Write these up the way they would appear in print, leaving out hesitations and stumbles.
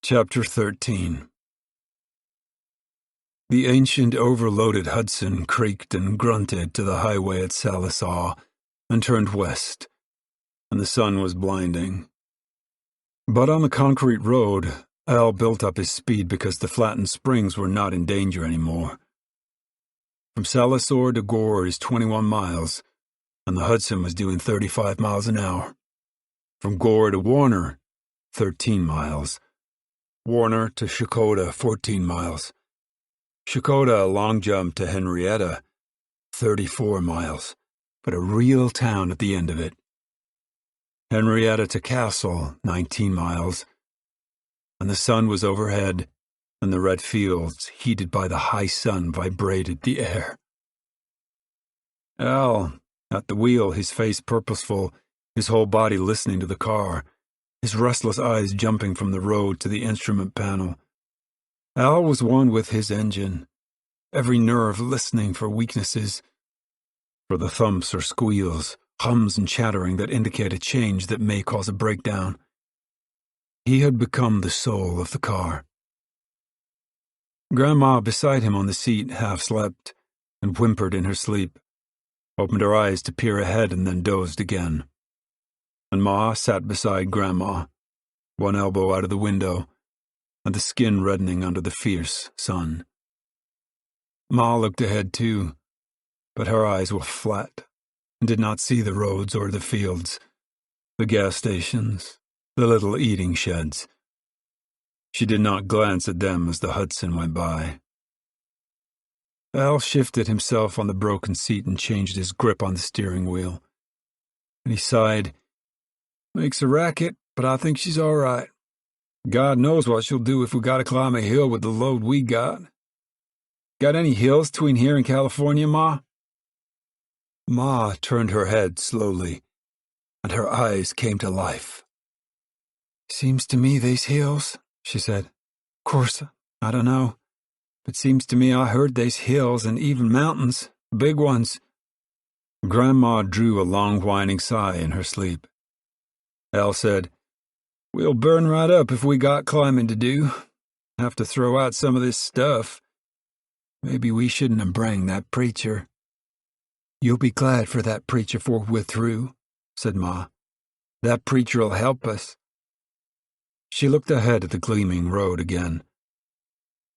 Chapter 13. The ancient overloaded Hudson creaked and grunted to the highway at Salisaw and turned west, and the sun was blinding. But on the concrete road, Al built up his speed because the flattened springs were not in danger anymore. From Salisaw to Gore is 21 miles, and the Hudson was doing 35 miles an hour. From Gore to Warner, 13 miles. Warner to Shakota, 14 miles. Shakota a long jump to Henrietta, 34 miles, but a real town at the end of it. Henrietta to Castle, 19 miles, and the sun was overhead, and the red fields, heated by the high sun, vibrated the air. Al, at the wheel, his face purposeful, his whole body listening to the car, his restless eyes jumping from the road to the instrument panel. Al was one with his engine, every nerve listening for weaknesses, for the thumps or squeals, hums and chattering that indicate a change that may cause a breakdown. He had become the soul of the car. Grandma beside him on the seat half slept and whimpered in her sleep, opened her eyes to peer ahead and then dozed again. And Ma sat beside Grandma, one elbow out of the window, and the skin reddening under the fierce sun. Ma looked ahead too, but her eyes were flat and did not see the roads or the fields, the gas stations, the little eating sheds. She did not glance at them as the Hudson went by. Al shifted himself on the broken seat and changed his grip on the steering wheel. And he sighed, "Makes a racket, but I think she's all right. God knows what she'll do if we gotta climb a hill with the load we got. Got any hills between here and California, Ma?" Ma turned her head slowly, and her eyes came to life. "Seems to me they's hills," she said. "Course, I don't know, but seems to me I heard they's hills and even mountains, big ones." Grandma drew a long whining sigh in her sleep. Al said, "We'll burn right up if we got climbing to do. Have to throw out some of this stuff. Maybe we shouldn't have brang that preacher." "You'll be glad for that preacher for we're through," said Ma. "That preacher'll help us." She looked ahead at the gleaming road again.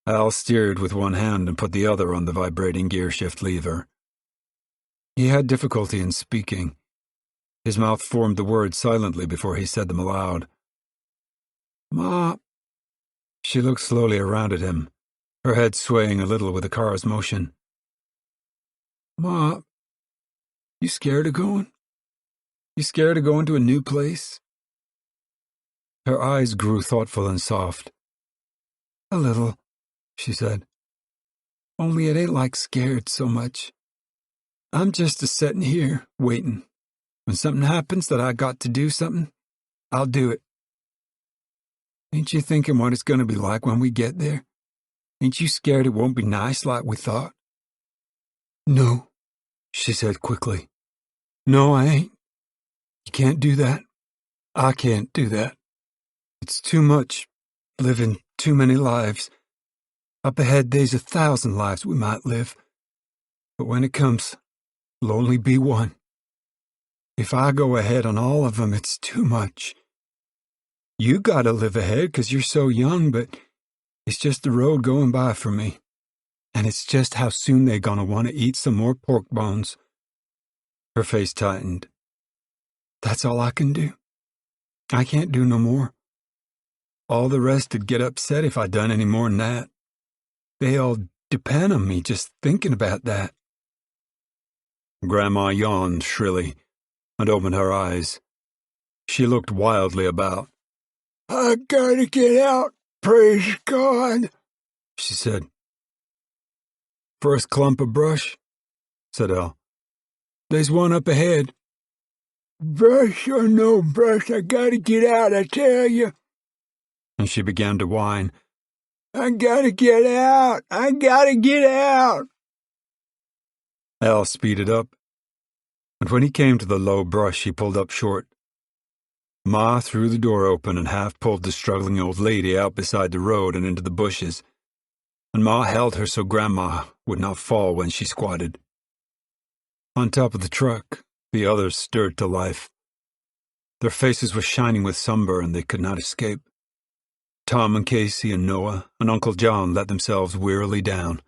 Al steered with one hand and put the other on the vibrating gearshift lever. He had difficulty in speaking. His mouth formed the words silently before he said them aloud. "Ma." She looked slowly around at him, her head swaying a little with the car's motion. "Ma, you scared of going? You scared of going to a new place?" Her eyes grew thoughtful and soft. "A little," she said. "Only it ain't like scared so much. I'm just a-settin' here, waitin'. When something happens that I got to do something, I'll do it. Ain't you thinking what it's going to be like when we get there? Ain't you scared it won't be nice like we thought?" "No," she said quickly. "No, I ain't. You can't do that. I can't do that. It's too much, living too many lives. Up ahead there's 1,000 lives we might live. But when it comes, it'll only be one. If I go ahead on all of them, it's too much. You gotta live ahead 'cause you're so young, but it's just the road going by for me. And it's just how soon they gonna want to eat some more pork bones." Her face tightened. "That's all I can do. I can't do no more. All the rest would get upset if I done any more than that. They all depend on me just thinking about that." Grandma yawned shrilly and opened her eyes. She looked wildly about. "I gotta get out, praise God," she said. "First clump of brush?" said Al. "There's one up ahead." "Brush or no brush, I gotta get out, I tell you." And she began to whine. "I gotta get out, I gotta get out." Al speeded up, and when he came to the low brush, he pulled up short. Ma threw the door open and half pulled the struggling old lady out beside the road and into the bushes, and Ma held her so Grandma would not fall when she squatted. On top of the truck, the others stirred to life. Their faces were shining with sunburn they could not escape. Tom and Casey and Noah and Uncle John let themselves wearily down.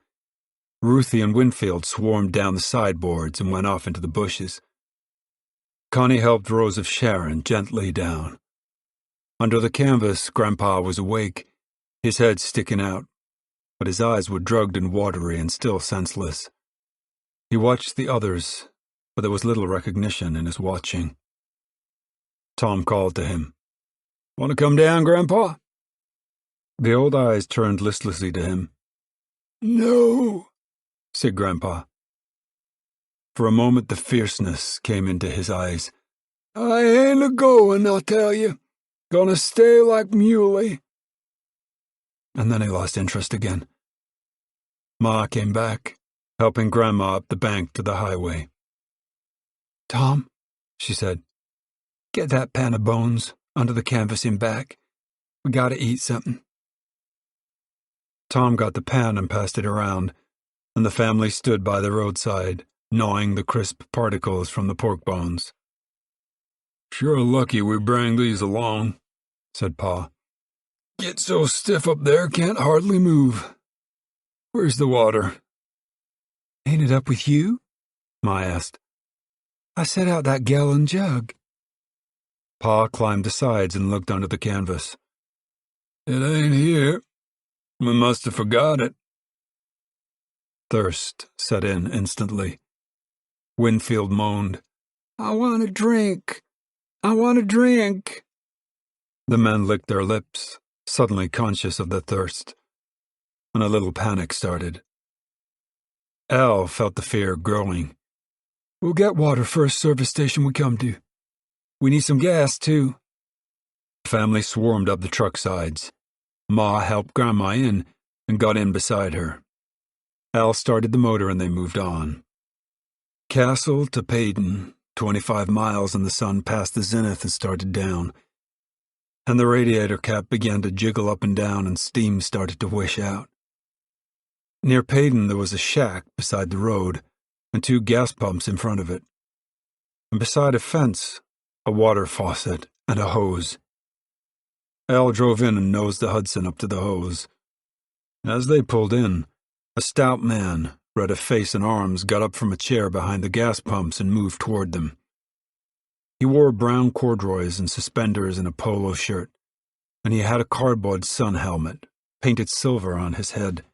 Ruthie and Winfield swarmed down the sideboards and went off into the bushes. Connie helped Rose of Sharon gently down. Under the canvas, Grandpa was awake, his head sticking out, but his eyes were drugged and watery and still senseless. He watched the others, but there was little recognition in his watching. Tom called to him. "Want to come down, Grandpa?" The old eyes turned listlessly to him. "No," said Grandpa. For a moment the fierceness came into his eyes. "I ain't a-goin', I'll tell you. Gonna stay like Muley." And then he lost interest again. Ma came back, helping Grandma up the bank to the highway. "Tom," she said, "get that pan of bones under the canvas in back. We gotta eat something." Tom got the pan and passed it around, and the family stood by the roadside, gnawing the crisp particles from the pork bones. "Sure lucky we bring these along," said Pa. "Get so stiff up there can't hardly move. Where's the water?" "Ain't it up with you?" Ma asked. "I set out that gallon jug." Pa climbed the sides and looked under the canvas. "It ain't here. We must have forgot it." Thirst set in instantly. Winfield moaned, "I want a drink. I want a drink." The men licked their lips, suddenly conscious of the thirst, and a little panic started. Al felt the fear growing. "We'll get water first service station we come to. We need some gas, too." The family swarmed up the truck sides. Ma helped Grandma in and got in beside her. Al started the motor and they moved on. Castle to Payton, 25 miles, and the sun past the zenith had started down, and the radiator cap began to jiggle up and down and steam started to wish out. Near Payton there was a shack beside the road and 2 gas pumps in front of it, and beside a fence, a water faucet and a hose. Al drove in and nosed the Hudson up to the hose. As they pulled in, a stout man, red of face and arms, got up from a chair behind the gas pumps and moved toward them. He wore brown corduroys and suspenders and a polo shirt, and he had a cardboard sun helmet, painted silver on his head.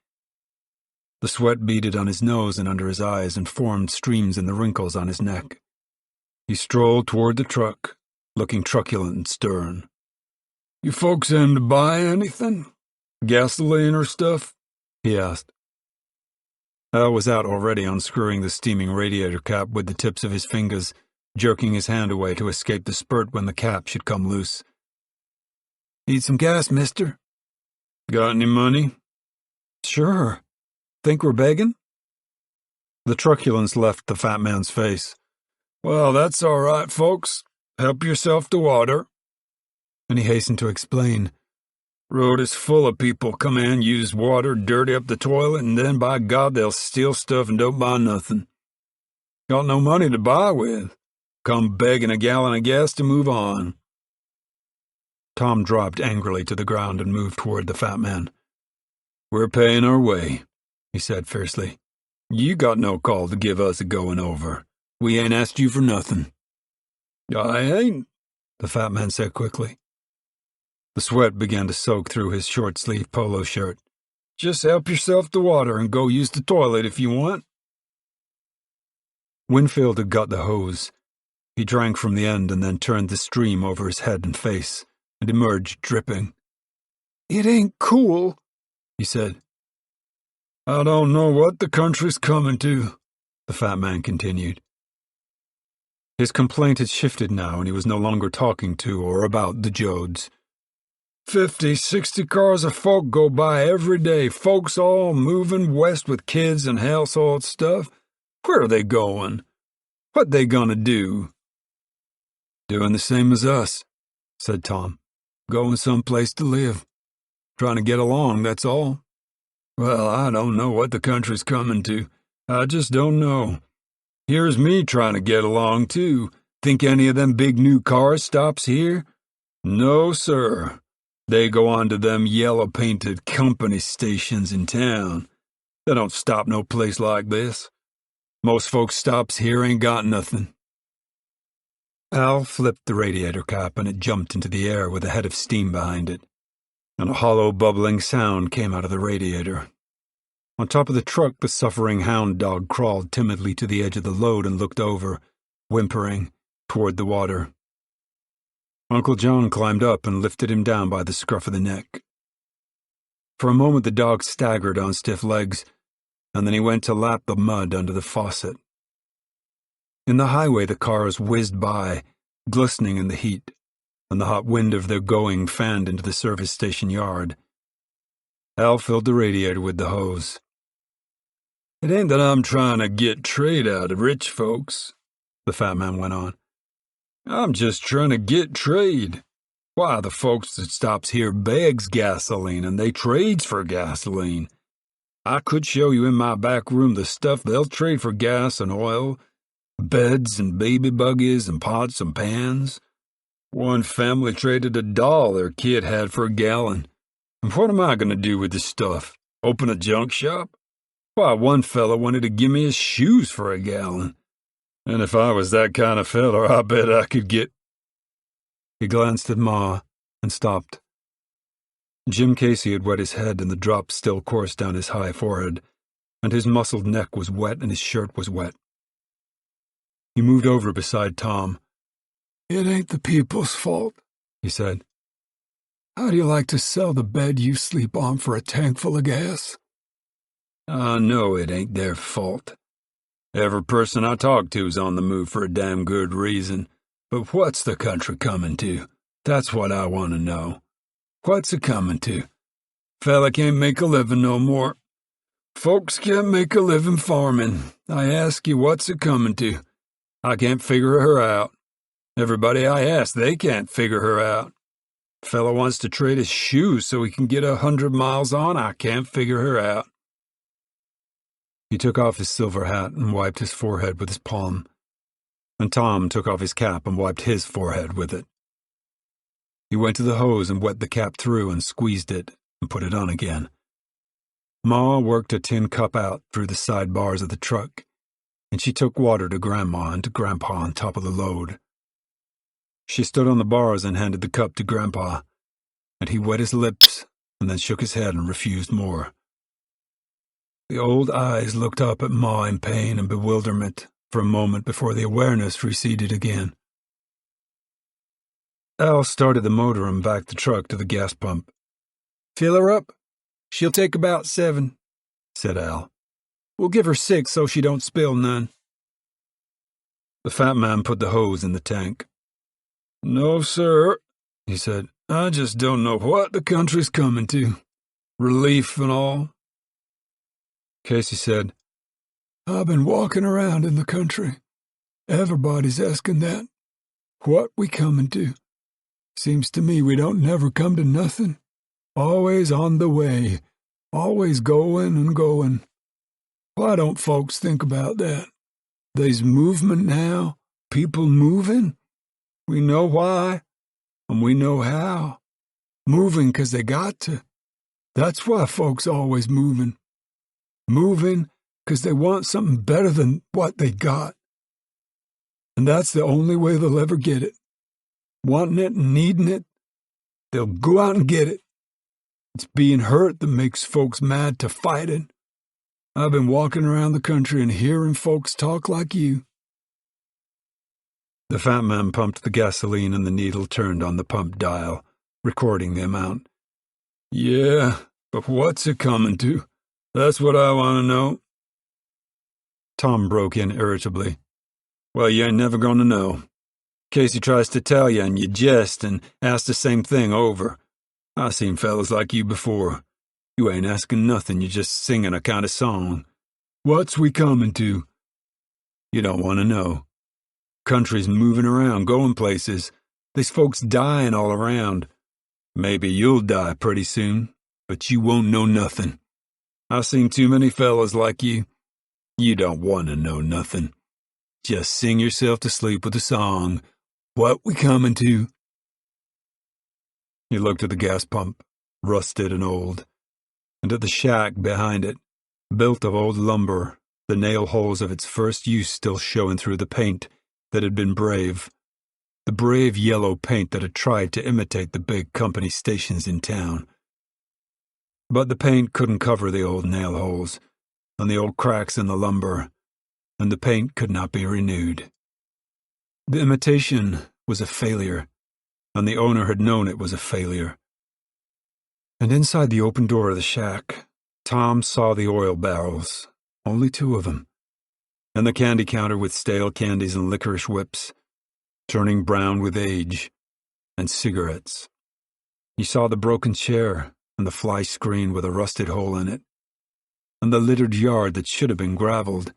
The sweat beaded on his nose and under his eyes and formed streams in the wrinkles on his neck. He strolled toward the truck, looking truculent and stern. "You folks aim to buy anything? Gasoline or stuff?" he asked. Al was out already, unscrewing the steaming radiator cap with the tips of his fingers, jerking his hand away to escape the spurt when the cap should come loose. "Need some gas, mister?" "Got any money?" "Sure. Think we're begging?" The truculence left the fat man's face. "Well, that's all right, folks. Help yourself to water." And he hastened to explain. "Road is full of people come in, use water, dirty up the toilet, and then, by God, they'll steal stuff and don't buy nothing. Got no money to buy with. Come begging a gallon of gas to move on." Tom dropped angrily to the ground and moved toward the fat man. "We're paying our way," he said fiercely. "You got no call to give us a going over. We ain't asked you for nothing." "I ain't," the fat man said quickly. The sweat began to soak through his short-sleeved polo shirt. "Just help yourself to water and go use the toilet if you want." Winfield had got the hose. He drank from the end and then turned the stream over his head and face and emerged dripping. "It ain't cool," he said. "I don't know what the country's coming to," the fat man continued. His complaint had shifted now, and he was no longer talking to or about the Joads. 50, 60 cars of folk go by every day, folks all moving west with kids and household stuff. Where are they going? What they gonna do?" "Doing the same as us," said Tom. "Going someplace to live. Trying to get along, that's all." "Well, I don't know what the country's coming to. I just don't know. Here's me trying to get along, too. Think any of them big new cars stops here? No, sir. They go on to them yellow-painted company stations in town. They don't stop no place like this. Most folks stops here ain't got nothing." Al flipped the radiator cap and it jumped into the air with a head of steam behind it, and a hollow bubbling sound came out of the radiator. On top of the truck, the suffering hound dog crawled timidly to the edge of the load and looked over, whimpering, toward the water. Uncle John climbed up and lifted him down by the scruff of the neck. For a moment the dog staggered on stiff legs, and then he went to lap the mud under the faucet. In the highway the cars whizzed by, glistening in the heat, and the hot wind of their going fanned into the service station yard. Al filled the radiator with the hose. "It ain't that I'm trying to get trade out of rich folks," the fat man went on. "I'm just trying to get trade. Why, the folks that stops here begs gasoline and they trades for gasoline. I could show you in my back room the stuff they'll trade for gas and oil, beds and baby buggies and pots and pans. One family traded a doll their kid had for a gallon. And what am I going to do with this stuff? Open a junk shop? Why, one fella wanted to give me his shoes for a gallon. And if I was that kind of feller, I bet I could get—" He glanced at Ma and stopped. Jim Casy had wet his head and the drops still coursed down his high forehead, and his muscled neck was wet and his shirt was wet. He moved over beside Tom. "It ain't the people's fault," he said. "How do you like to sell the bed you sleep on for a tank full of gas?" "I know it ain't their fault. Every person I talk to's on the move for a damn good reason. But what's the country coming to? That's what I want to know. What's it coming to? Fella can't make a living no more. Folks can't make a living farming. I ask you, what's it coming to? I can't figure her out. Everybody I ask, they can't figure her out. Fella wants to trade his shoes so he can get 100 miles on. I can't figure her out." He took off his silver hat and wiped his forehead with his palm, and Tom took off his cap and wiped his forehead with it. He went to the hose and wet the cap through and squeezed it and put it on again. Ma worked a tin cup out through the side bars of the truck, and she took water to Grandma and to Grandpa on top of the load. She stood on the bars and handed the cup to Grandpa, and he wet his lips and then shook his head and refused more. The old eyes looked up at Ma in pain and bewilderment for a moment before the awareness receded again. Al started the motor and backed the truck to the gas pump. "Fill her up? She'll take about 7, said Al. "We'll give her 6 so she don't spill none." The fat man put the hose in the tank. "No, sir," he said. "I just don't know what the country's coming to. Relief and all." Casey said, "I've been walking around in the country. Everybody's asking that. What we coming to? Seems to me we don't never come to nothing. Always on the way. Always going and going. Why don't folks think about that? There's movement now. People moving. We know why, and we know how. Moving 'cause they got to. That's why folks always moving. Moving 'cause they want something better than what they got. And that's the only way they'll ever get it. Wanting it and needing it, they'll go out and get it. It's being hurt that makes folks mad to fight it. I've been walking around the country and hearing folks talk like you." The fat man pumped the gasoline and the needle turned on the pump dial, recording the amount. "Yeah, but what's it coming to? That's what I want to know." Tom broke in irritably. "Well, you ain't never going to know. Casey tries to tell you and you jest and ask the same thing over. I seen fellas like you before. You ain't asking nothing, you're just singing a kind of song. What's we coming to? You don't want to know. Country's moving around, going places. There's folks dying all around. Maybe you'll die pretty soon, but you won't know nothing. I've seen too many fellas like you. You don't want to know nothing. Just sing yourself to sleep with a song. What we coming to? He looked at the gas pump, rusted and old, and at the shack behind it, built of old lumber, the nail holes of its first use still showing through the paint that had been brave, the brave yellow paint that had tried to imitate the big company stations in town. But the paint couldn't cover the old nail holes, and the old cracks in the lumber, and the paint could not be renewed. The imitation was a failure, and the owner had known it was a failure. And inside the open door of the shack, Tom saw the oil barrels, only 2 of them, and the candy counter with stale candies and licorice whips, turning brown with age, and cigarettes. He saw the broken chair and the fly screen with a rusted hole in it, and the littered yard that should have been graveled,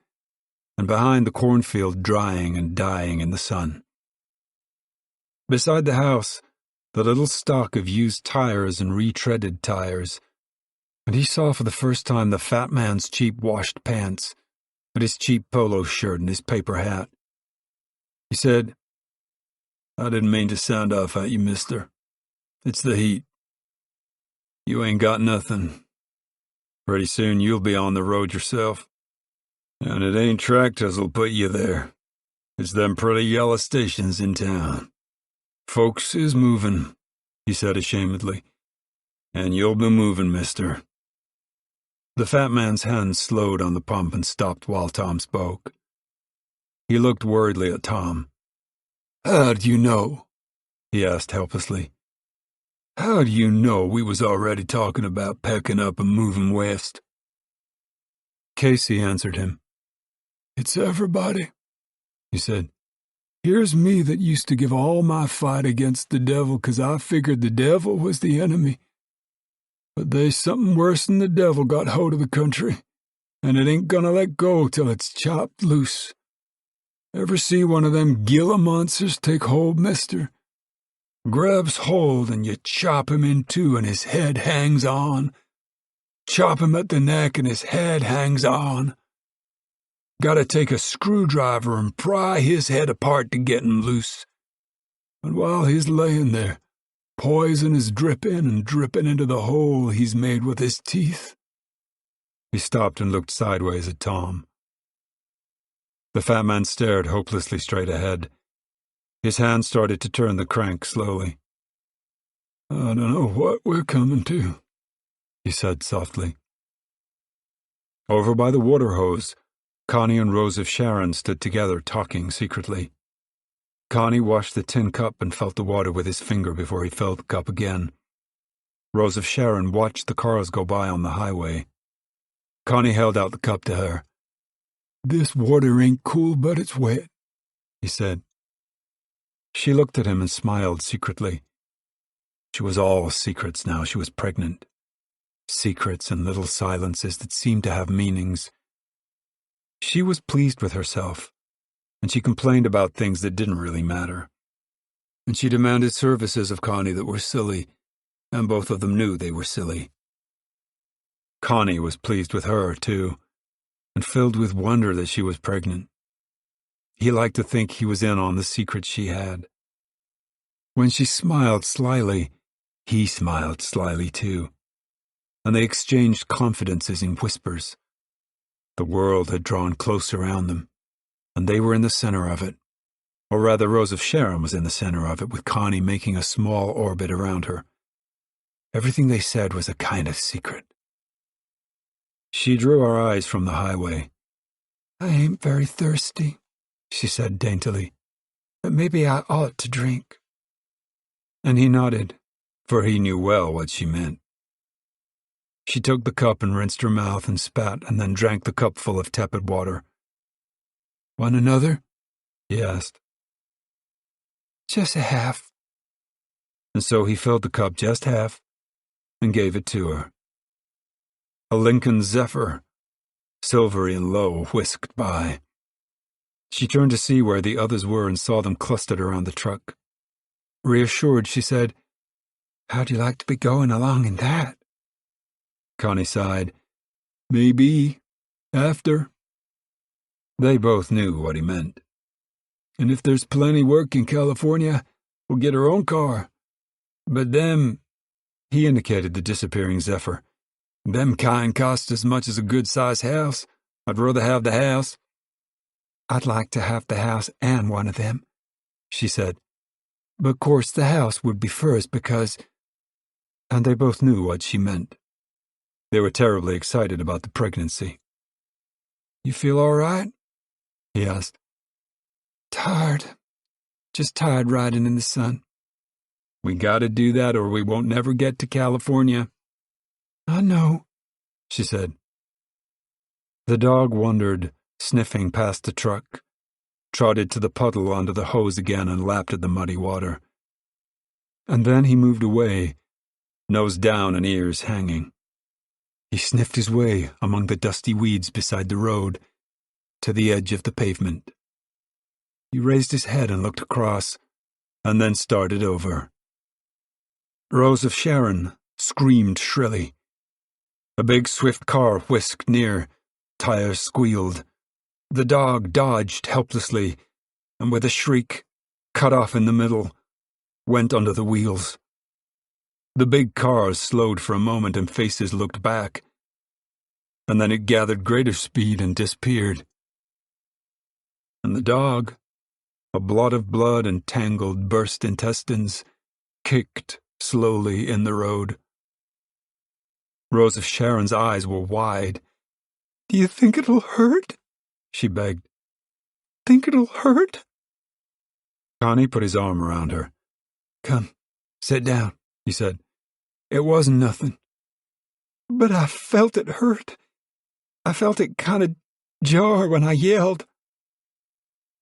and behind the cornfield drying and dying in the sun. Beside the house, the little stock of used tires and retreaded tires, and he saw for the first time the fat man's cheap washed pants, and his cheap polo shirt and his paper hat. He said, "I didn't mean to sound off at you, mister. It's the heat. You ain't got nothing. Pretty soon you'll be on the road yourself. And it ain't tractors'll put you there. It's them pretty yellow stations in town. Folks is moving," he said ashamedly. "And you'll be moving, mister." The fat man's hand slowed on the pump and stopped while Tom spoke. He looked worriedly at Tom. "How'd you know?" he asked helplessly. "How'd you know we was already talking about packing up and moving west?" Casey answered him. "It's everybody," he said. "Here's me that used to give all my fight against the devil 'cause I figured the devil was the enemy. But there's something worse than the devil got hold of the country, and it ain't gonna let go till it's chopped loose. Ever see one of them Gila monsters take hold, mister? Grabs hold and you chop him in two and his head hangs on. Chop him at the neck and his head hangs on. Gotta take a screwdriver and pry his head apart to get him loose. And while he's laying there, poison is dripping and dripping into the hole he's made with his teeth." He stopped and looked sideways at Tom. The fat man stared hopelessly straight ahead. His hand started to turn the crank slowly. "I don't know what we're coming to," he said softly. Over by the water hose, Connie and Rose of Sharon stood together talking secretly. Connie washed the tin cup and felt the water with his finger before he filled the cup again. Rose of Sharon watched the cars go by on the highway. Connie held out the cup to her. "This water ain't cool, but it's wet," he said. She looked at him and smiled secretly. She was all secrets now she was pregnant. Secrets and little silences that seemed to have meanings. She was pleased with herself, and she complained about things that didn't really matter. And she demanded services of Connie that were silly, and both of them knew they were silly. Connie was pleased with her, too, and filled with wonder that she was pregnant. He liked to think he was in on the secret she had. When she smiled slyly, he smiled slyly, too, and they exchanged confidences in whispers. The world had drawn close around them, and they were in the center of it. Or rather, Rose of Sharon was in the center of it, with Connie making a small orbit around her. Everything they said was a kind of secret. She drew her eyes from the highway. "I ain't very thirsty," she said daintily, "but maybe I ought to drink." And he nodded, for he knew well what she meant. She took the cup and rinsed her mouth and spat and then drank the cup full of tepid water. "Want another?" he asked. "Just a half." And so he filled the cup just half and gave it to her. A Lincoln Zephyr, silvery and low, whisked by. She turned to see where the others were and saw them clustered around the truck. Reassured, she said, "How'd you like to be going along in that?" Connie sighed. "Maybe. After." They both knew what he meant. "And if there's plenty work in California, we'll get our own car. But them," he indicated the disappearing Zephyr, "them kind cost as much as a good-sized house. I'd rather have the house." "I'd like to have the house and one of them," she said. "But of course the house would be first because—" And they both knew what she meant. They were terribly excited about the pregnancy. "You feel all right?" he asked. "Tired. Just tired riding in the sun." "We gotta do that or we won't never get to California." "I know," she said. The dog wandered, sniffing past the truck, trotted to the puddle under the hose again and lapped at the muddy water. And then he moved away, nose down and ears hanging. He sniffed his way among the dusty weeds beside the road to the edge of the pavement. He raised his head and looked across, and then started over. Rose of Sharon screamed shrilly. A big, swift car whisked near, tires squealed. The dog dodged helplessly, and with a shriek, cut off in the middle, went under the wheels. The big car slowed for a moment and faces looked back, and then it gathered greater speed and disappeared. And the dog, a blot of blood and tangled, burst intestines, kicked slowly in the road. Rose of Sharon's eyes were wide. "Do you think it'll hurt?" she begged. "Think it'll hurt?" Connie put his arm around her. "Come, sit down," he said. "It wasn't nothing." "But I felt it hurt. I felt it kind of jar when I yelled."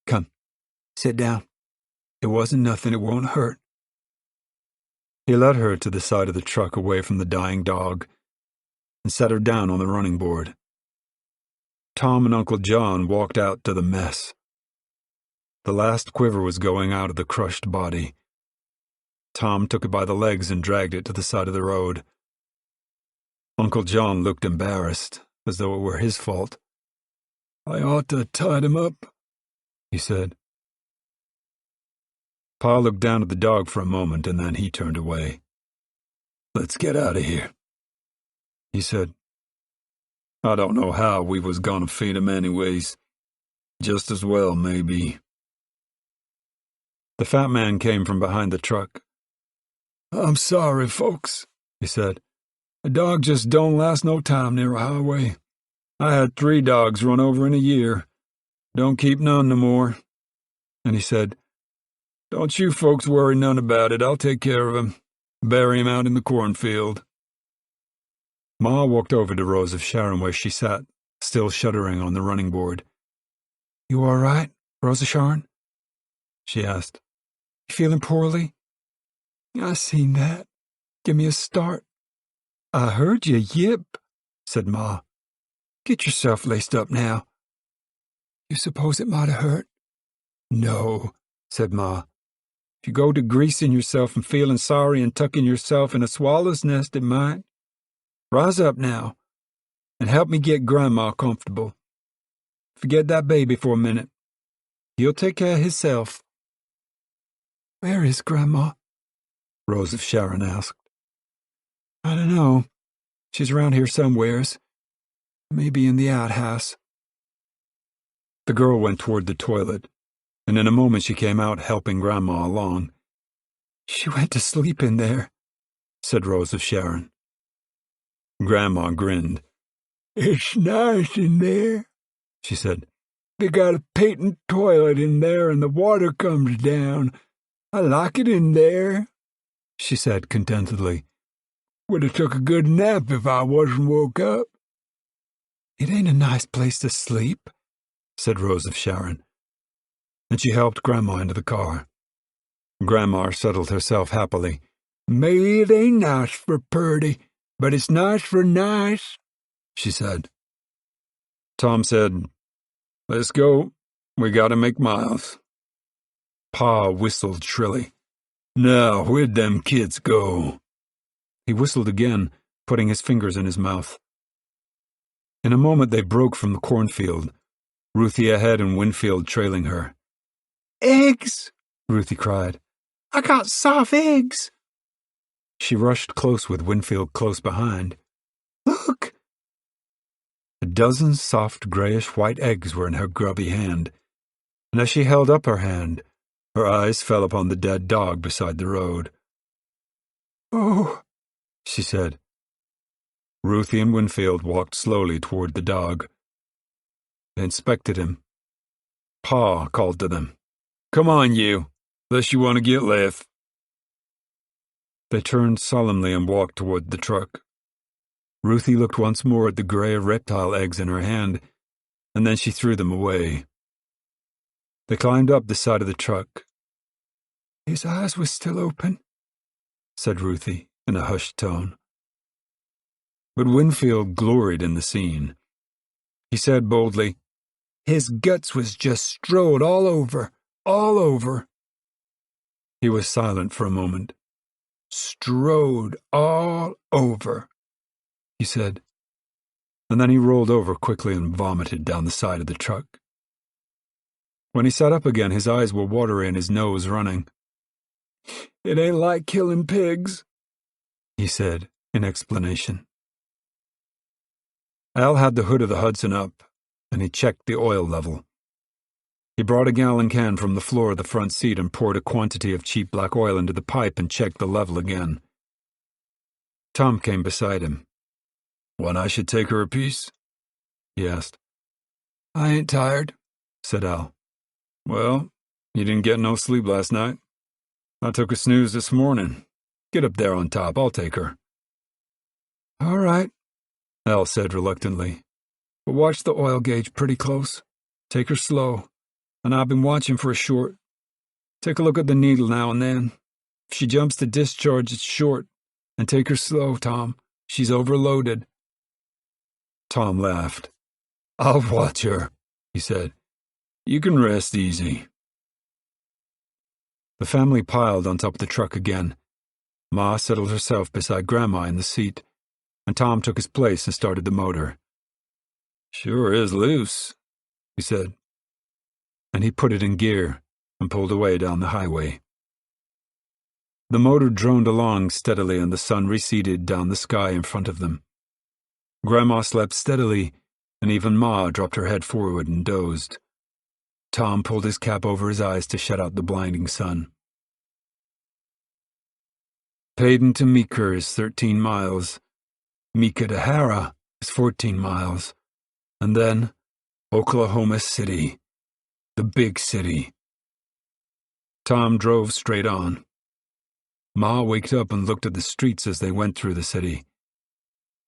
"Come, sit down. It wasn't nothing. It won't hurt." He led her to the side of the truck away from the dying dog and set her down on the running board. Tom and Uncle John walked out to the mess. The last quiver was going out of the crushed body. Tom took it by the legs and dragged it to the side of the road. Uncle John looked embarrassed, as though it were his fault. "I ought to have tied him up," he said. Pa looked down at the dog for a moment, and then he turned away. "Let's get out of here," he said. "I don't know how we was gonna feed him anyways. Just as well, maybe." The fat man came from behind the truck. "I'm sorry, folks," he said. "A dog just don't last no time near a highway. I had 3 dogs run over in a year. Don't keep none no more." And he said, "Don't you folks worry none about it. I'll take care of him. Bury him out in the cornfield." Ma walked over to Rose of Sharon where she sat, still shuddering on the running board. "You all right, Rose of Sharon?" she asked. "You feeling poorly?" "I seen that. Give me a start." "I heard you yip," said Ma. "Get yourself laced up now." "You suppose it might have hurt?" "No," said Ma. "If you go to greasing yourself and feeling sorry and tucking yourself in a swallow's nest, it might. Rise up now, and help me get Grandma comfortable. Forget that baby for a minute. He'll take care of himself." "Where is Grandma?" Rose of Sharon asked. "I don't know. She's around here somewheres. Maybe in the outhouse." The girl went toward the toilet, and in a moment she came out helping Grandma along. "She went to sleep in there," said Rose of Sharon. Grandma grinned. "It's nice in there," she said. "They got a patent toilet in there and the water comes down. I like it in there," she said contentedly. "Would have took a good nap if I wasn't woke up." "It ain't a nice place to sleep," said Rose of Sharon, and she helped Grandma into the car. Grandma settled herself happily. "Maybe it ain't nice for purty, but it's nice for nice," she said. Tom said, "Let's go. We gotta make miles." Pa whistled shrilly. Now, where'd them kids go? He whistled again, putting his fingers in his mouth. In a moment they broke from the cornfield, Ruthie ahead and Winfield trailing her. "Eggs!" Ruthie cried. "I got soft eggs!" She rushed close with Winfield close behind. "Look!" A dozen soft grayish-white eggs were in her grubby hand, and as she held up her hand, her eyes fell upon the dead dog beside the road. "Oh," she said. Ruthie and Winfield walked slowly toward the dog. They inspected him. Pa called to them. "Come on, you, unless you want to get left." They turned solemnly and walked toward the truck. Ruthie looked once more at the gray reptile eggs in her hand, and then she threw them away. They climbed up the side of the truck. "His eyes were still open," said Ruthie in a hushed tone. But Winfield gloried in the scene. He said boldly, "His guts was just strode all over, all over." He was silent for a moment. "Strode all over," he said, and then he rolled over quickly and vomited down the side of the truck. When he sat up again, his eyes were watery and his nose running. "It ain't like killing pigs," he said in explanation. Al had the hood of the Hudson up, and he checked the oil level. He brought a gallon can from the floor of the front seat and poured a quantity of cheap black oil into the pipe and checked the level again. Tom came beside him. "Want I should take her a piece?" he asked. "I ain't tired," said Al. "Well, you didn't get no sleep last night. I took a snooze this morning. Get up there on top, I'll take her." "All right," Al said reluctantly. "But watch the oil gauge pretty close. Take her slow, and I've been watching for a short. Take a look at the needle now and then. If she jumps to discharge, it's short. And take her slow, Tom. She's overloaded." Tom laughed. "I'll watch her," he said. "You can rest easy." The family piled on top of the truck again. Ma settled herself beside Grandma in the seat, and Tom took his place and started the motor. "Sure is loose," he said. And he put it in gear and pulled away down the highway. The motor droned along steadily and the sun receded down the sky in front of them. Grandma slept steadily, and even Ma dropped her head forward and dozed. Tom pulled his cap over his eyes to shut out the blinding sun. Paden to Meeker is 13 miles. Meeker to Hara is 14 miles. And then Oklahoma City, the big city. Tom drove straight on. Ma waked up and looked at the streets as they went through the city.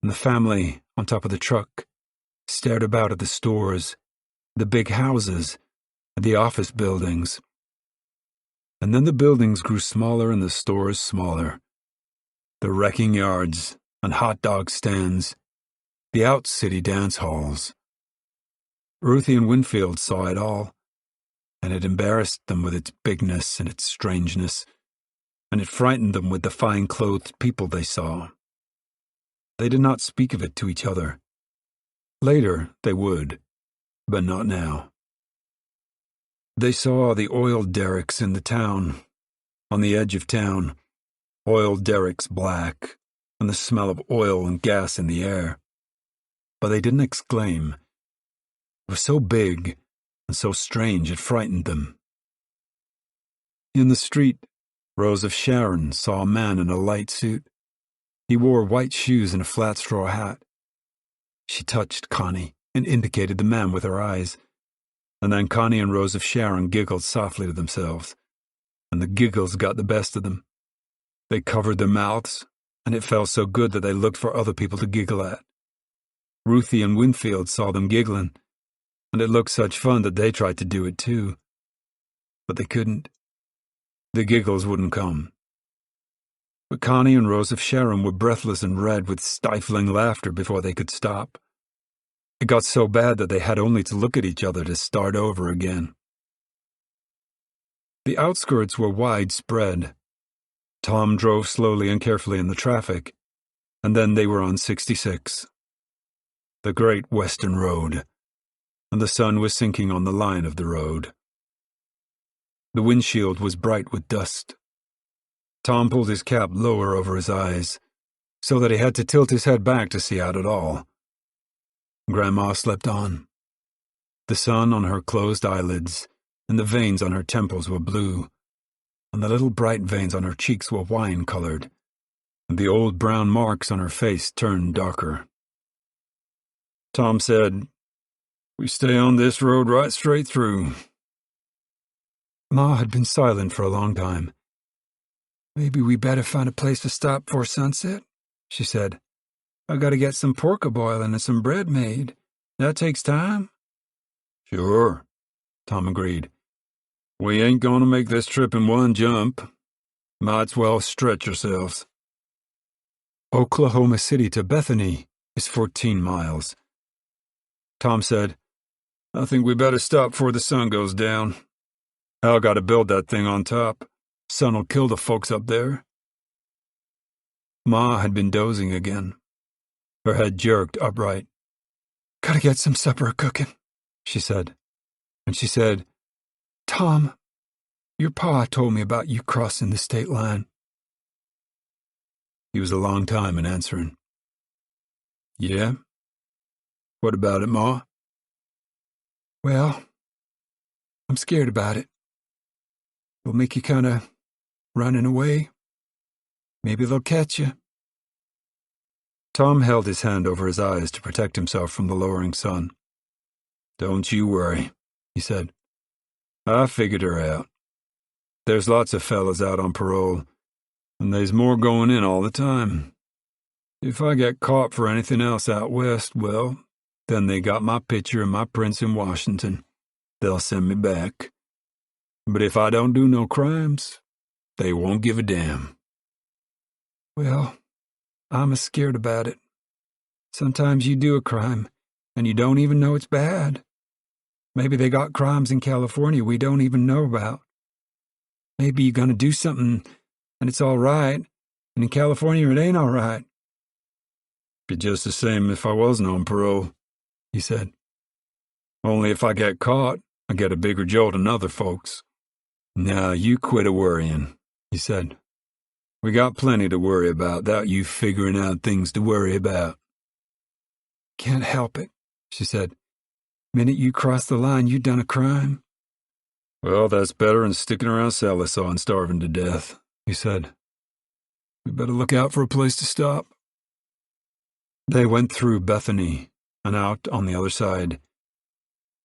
And the family, on top of the truck, stared about at the stores, the big houses, and the office buildings. And then the buildings grew smaller and the stores smaller. The wrecking yards and hot dog stands, the out-city dance halls. Ruthie and Winfield saw it all, and it embarrassed them with its bigness and its strangeness, and it frightened them with the fine-clothed people they saw. They did not speak of it to each other. Later they would, but not now. They saw the oil derricks in the town, on the edge of town, oil derricks black, and the smell of oil and gas in the air. But they didn't exclaim. It was so big and so strange it frightened them. In the street, Rose of Sharon saw a man in a light suit. He wore white shoes and a flat straw hat. She touched Connie and indicated the man with her eyes, and then Connie and Rose of Sharon giggled softly to themselves, and the giggles got the best of them. They covered their mouths, and it felt so good that they looked for other people to giggle at. Ruthie and Winfield saw them giggling, and it looked such fun that they tried to do it too. But they couldn't. The giggles wouldn't come. But Connie and Rose of Sharon were breathless and red with stifling laughter before they could stop. It got so bad that they had only to look at each other to start over again. The outskirts were widespread, Tom drove slowly and carefully in the traffic, and then they were on 66, the Great Western Road, and the sun was sinking on the line of the road. The windshield was bright with dust. Tom pulled his cap lower over his eyes, so that he had to tilt his head back to see out at all. Grandma slept on. The sun on her closed eyelids and the veins on her temples were blue, and the little bright veins on her cheeks were wine-colored, and the old brown marks on her face turned darker. Tom said, "We stay on this road right straight through." Ma had been silent for a long time. "Maybe we better find a place to stop before sunset," she said. "I gotta get some pork a-boiling and some bread made. That takes time." "Sure," Tom agreed. "We ain't gonna make this trip in one jump. Might's well stretch ourselves." Oklahoma City to Bethany is 14 miles. Tom said, "I think we better stop before the sun goes down. Al gotta build that thing on top. Sun'll kill the folks up there." Ma had been dozing again. Her head jerked upright. "Gotta get some supper cooking," she said. And she said, "Tom, your pa told me about you crossing the state line." He was a long time in answering. "Yeah? What about it, Ma?" "Well, I'm scared about it. It'll make you kind of running away. Maybe they'll catch you." Tom held his hand over his eyes to protect himself from the lowering sun. "Don't you worry," he said. "I figured her out. There's lots of fellas out on parole, and there's more going in all the time. If I get caught for anything else out west, well, then they got my picture and my prints in Washington. They'll send me back. But if I don't do no crimes, they won't give a damn." "Well, I'm scared about it. Sometimes you do a crime, and you don't even know it's bad. Maybe they got crimes in California we don't even know about. Maybe you're gonna do something, and it's all right, and in California it ain't all right." "Be just the same if I wasn't on parole," he said. "Only if I get caught, I get a bigger jolt than other folks." "Now you quit a-worrying," he said. "We got plenty to worry about without you figuring out things to worry about." "Can't help it," she said. "Minute you cross the line, you done a crime." "Well, that's better than sticking around Salisaw and starving to death," he said. "We better look out for a place to stop." They went through Bethany and out on the other side.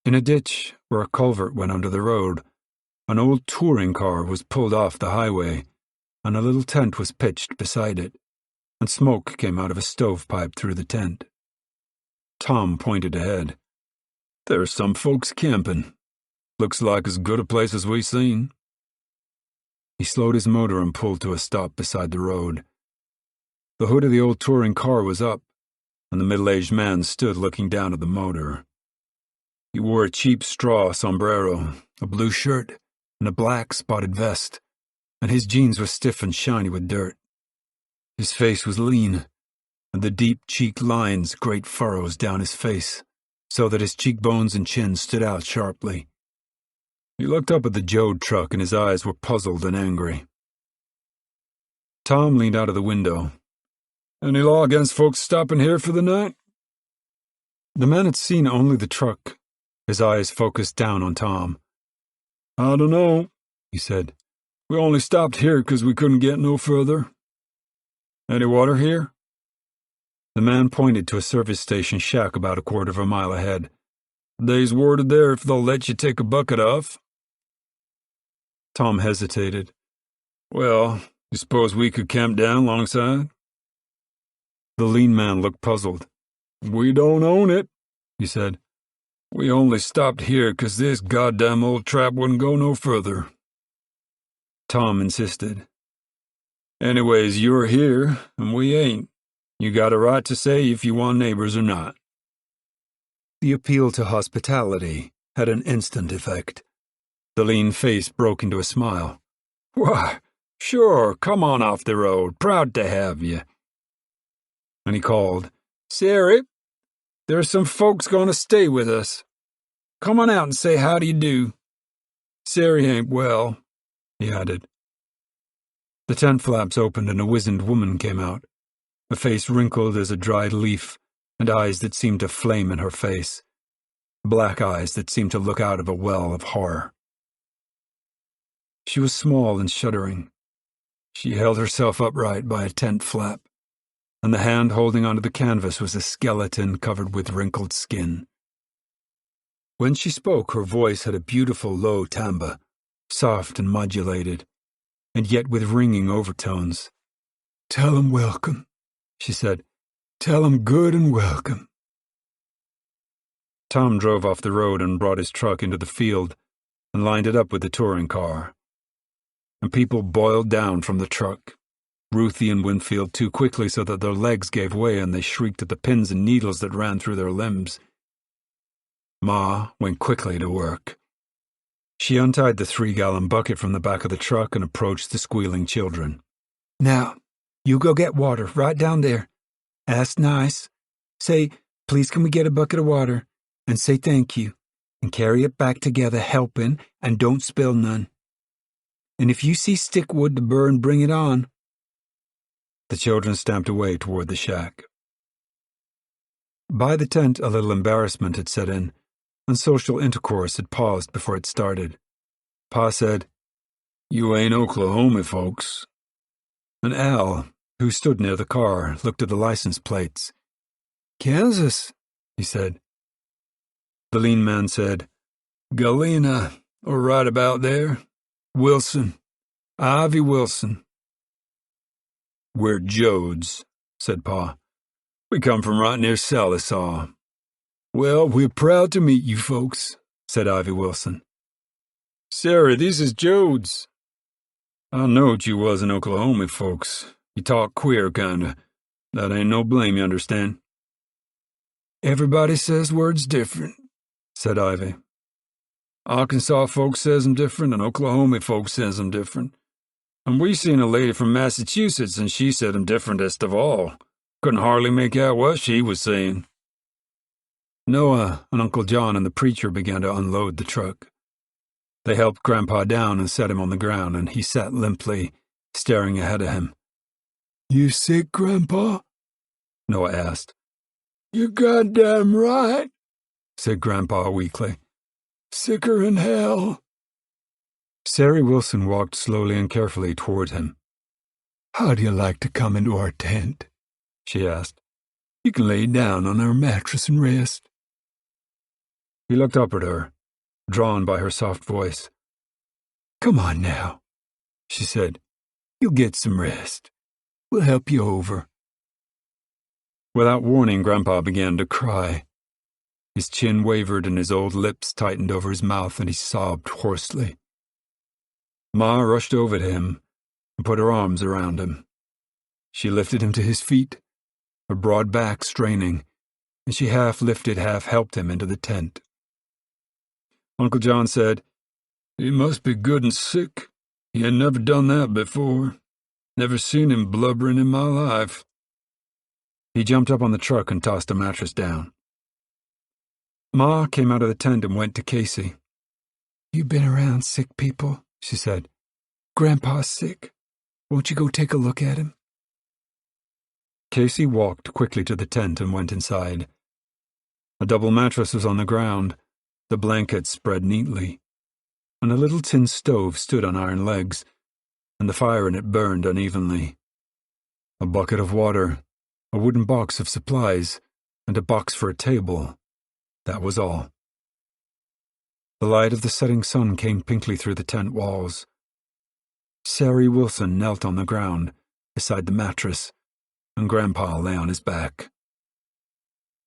In a ditch where a culvert went under the road, an old touring car was pulled off the highway, and a little tent was pitched beside it, and smoke came out of a stovepipe through the tent. Tom pointed ahead. "There's some folks camping. Looks like as good a place as we seen." He slowed his motor and pulled to a stop beside the road. The hood of the old touring car was up, and the middle-aged man stood looking down at the motor. He wore a cheap straw sombrero, a blue shirt, and a black spotted vest, and his jeans were stiff and shiny with dirt. His face was lean, and the deep cheek lines great furrows down his face, so that his cheekbones and chin stood out sharply. He looked up at the Joad truck, and his eyes were puzzled and angry. Tom leaned out of the window. "Any law against folks stopping here for the night?" The man had seen only the truck. His eyes focused down on Tom. "I don't know," he said. "We only stopped here because we couldn't get no further." "Any water here?" The man pointed to a service station shack about a quarter of a mile ahead. "They's worded there if they'll let you take a bucket off." Tom hesitated. "Well, you suppose we could camp down alongside?" The lean man looked puzzled. "We don't own it," he said. "We only stopped here 'cause this goddamn old trap wouldn't go no further." Tom insisted. "Anyways, you're here, and we ain't. You got a right to say if you want neighbors or not." The appeal to hospitality had an instant effect. The lean face broke into a smile. "Why, Sure, come on off the road. Proud to have you. And he called, Sari, there's some folks going to stay with us. Come on out and say how do you do. Sari ain't well, he added. The tent flaps opened and a wizened woman came out, a face wrinkled as a dried leaf, and eyes that seemed to flame in her face, black eyes that seemed to look out of a well of horror. She was small and shuddering. She held herself upright by a tent flap, and the hand holding onto the canvas was a skeleton covered with wrinkled skin. When she spoke, her voice had a beautiful low timbre, soft and modulated, and yet with ringing overtones. Tell 'em welcome, she said. Tell 'em good and welcome. Tom drove off the road and brought his truck into the field and lined it up with the touring car. And people boiled down from the truck, Ruthie and Winfield too quickly so that their legs gave way and they shrieked at the pins and needles that ran through their limbs. Ma went quickly to work. She untied the 3-gallon bucket from the back of the truck and approached the squealing children. Now, you go get water right down there. Ask nice. Say, please can we get a bucket of water? And say thank you. And carry it back together helping and don't spill none. And if you see stick wood to burn, bring it on. The children stamped away toward the shack. By the tent, a little embarrassment had set in, and social intercourse had paused before it started. Pa said, You ain't Oklahoma folks. And Al, who stood near the car, looked at the license plates. Kansas, he said. The lean man said, Galena, or right about there. Wilson. Ivy Wilson. We're Joads, said Pa. We come from right near Salisaw. Well, we're proud to meet you folks, said Ivy Wilson. Sari, this is Joads. I knowed you wasn't Oklahoma folks. You talk queer, kinda. That ain't no blame, you understand? Everybody says words different, said Ivy. Arkansas folks says 'em different, and Oklahoma folks says 'em different. And we seen a lady from Massachusetts, and she said 'em differentest of all. Couldn't hardly make out what she was saying. Noah and Uncle John and the preacher began to unload the truck. They helped Grandpa down and set him on the ground, and he sat limply, staring ahead of him. You sick, Grandpa? Noah asked. You're goddamn right, said Grandpa weakly. Sicker in hell. Sari Wilson walked slowly and carefully toward him. How'd you like to come into our tent? She asked. You can lay down on our mattress and rest. He looked up at her, drawn by her soft voice. Come on now, she said. You'll get some rest. We'll help you over. Without warning, Grandpa began to cry. His chin wavered and his old lips tightened over his mouth and he sobbed hoarsely. Ma rushed over to him and put her arms around him. She lifted him to his feet, her broad back straining, and she half lifted, half helped him into the tent. Uncle John said, He must be good and sick. He had never done that before. Never seen him blubbering in my life. He jumped up on the truck and tossed a mattress down. Ma came out of the tent and went to Casey. You been around sick people, she said. Grandpa's sick. Won't you go take a look at him? Casey walked quickly to the tent and went inside. A double mattress was on the ground, the blankets spread neatly, and a little tin stove stood on iron legs, and the fire in it burned unevenly. A bucket of water, a wooden box of supplies, and a box for a table. That was all. The light of the setting sun came pinkly through the tent walls. Sari Wilson knelt on the ground, beside the mattress, and Grandpa lay on his back.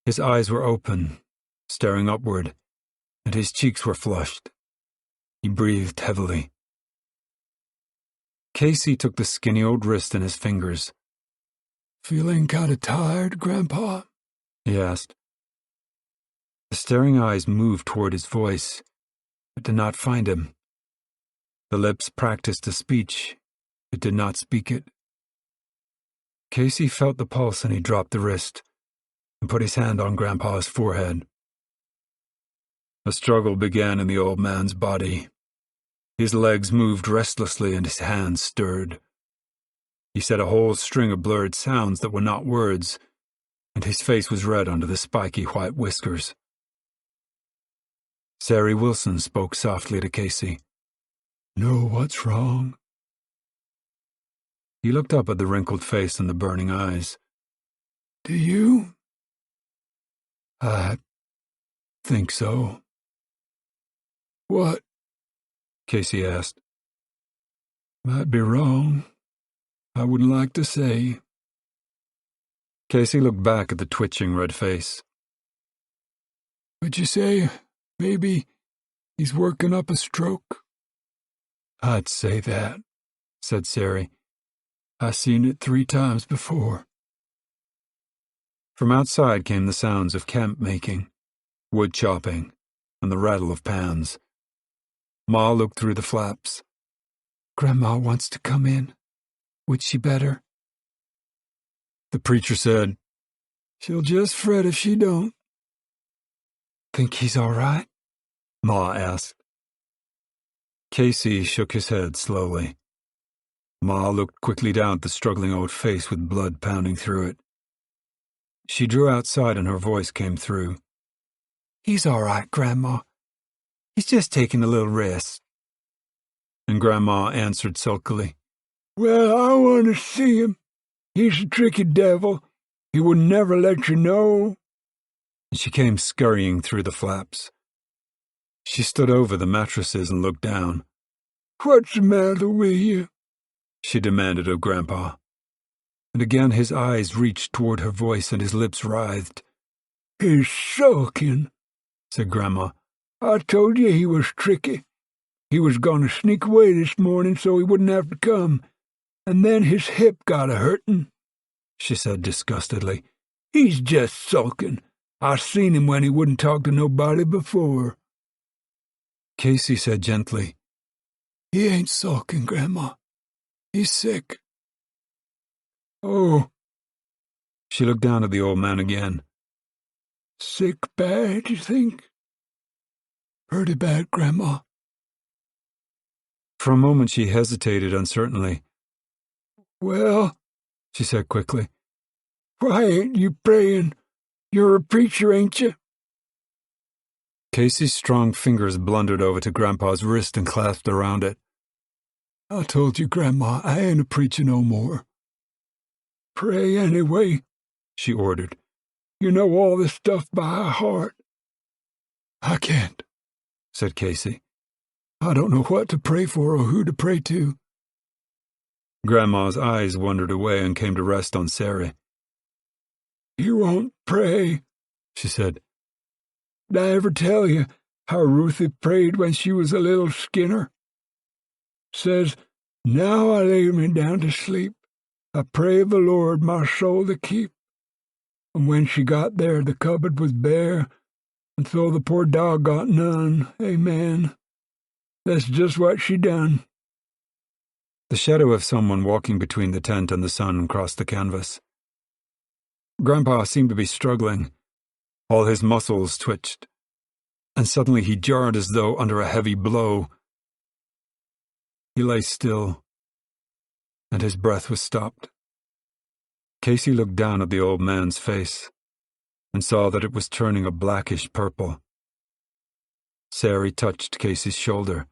His eyes were open, staring upward, and his cheeks were flushed. He breathed heavily. Casey took the skinny old wrist in his fingers. Feeling kinda tired, Grandpa? He asked. The staring eyes moved toward his voice, but did not find him. The lips practiced a speech, It did not speak it. Casey felt the pulse and he dropped the wrist and put his hand on Grandpa's forehead. A struggle began in the old man's body. His legs moved restlessly and his hands stirred. He said a whole string of blurred sounds that were not words, and his face was red under the spiky white whiskers. Sari Wilson spoke softly to Casey. "Know what's wrong?" He looked up at the wrinkled face and the burning eyes. "Do you?" "I think so." "What?" Casey asked. "Might be wrong. I wouldn't like to say." Casey looked back at the twitching red face. "Would you say maybe he's working up a stroke?" "I'd say that," said Sari. "I seen it 3 times before." From outside came the sounds of camp making, wood chopping, and the rattle of pans. Ma looked through the flaps. "Grandma wants to come in. Would she better?" The preacher said, "She'll just fret if she don't." "Think he's all right?" Ma asked. Casey shook his head slowly. Ma looked quickly down at the struggling old face with blood pounding through it. She drew outside and her voice came through. "He's all right, Grandma. He's just taking a little rest." And Grandma answered sulkily, "Well, I want to see him. He's a tricky devil. He would never let you know." And she came scurrying through the flaps. She stood over the mattresses and looked down. "What's the matter with you?" she demanded of Grandpa. And again his eyes reached toward her voice and his lips writhed. "He's sulking," said Grandma. "I told you he was tricky. He was going to sneak away this morning so he wouldn't have to come. And then his hip got a-hurtin'," she said disgustedly. "He's just sulking. I seen him when he wouldn't talk to nobody before." Casey said gently, "He ain't sulking, Grandma. He's sick." "Oh." She looked down at the old man again. "Sick bad, you think?" "Pretty bad, Grandma." For a moment she hesitated uncertainly. "Well," she said quickly, "why ain't you praying? You're a preacher, ain't you?" Casey's strong fingers blundered over to Grandpa's wrist and clasped around it. "I told you, Grandma, I ain't a preacher no more." "Pray anyway," she ordered. "You know all this stuff by heart." "I can't," said Casey. "I don't know what to pray for or who to pray to." Grandma's eyes wandered away and came to rest on Sari. "You won't pray," she said. "Did I ever tell you how Ruthie prayed when she was a little skinner? Says, 'Now I lay me down to sleep. I pray the Lord my soul to keep.' And when she got there, the cupboard was bare, and so the poor dog got none. Amen. That's just what she done." The shadow of someone walking between the tent and the sun crossed the canvas. Grandpa seemed to be struggling. All his muscles twitched, and suddenly he jarred as though under a heavy blow. He lay still, and his breath was stopped. Casey looked down at the old man's face and saw that it was turning a blackish purple. Sari touched Casey's shoulder.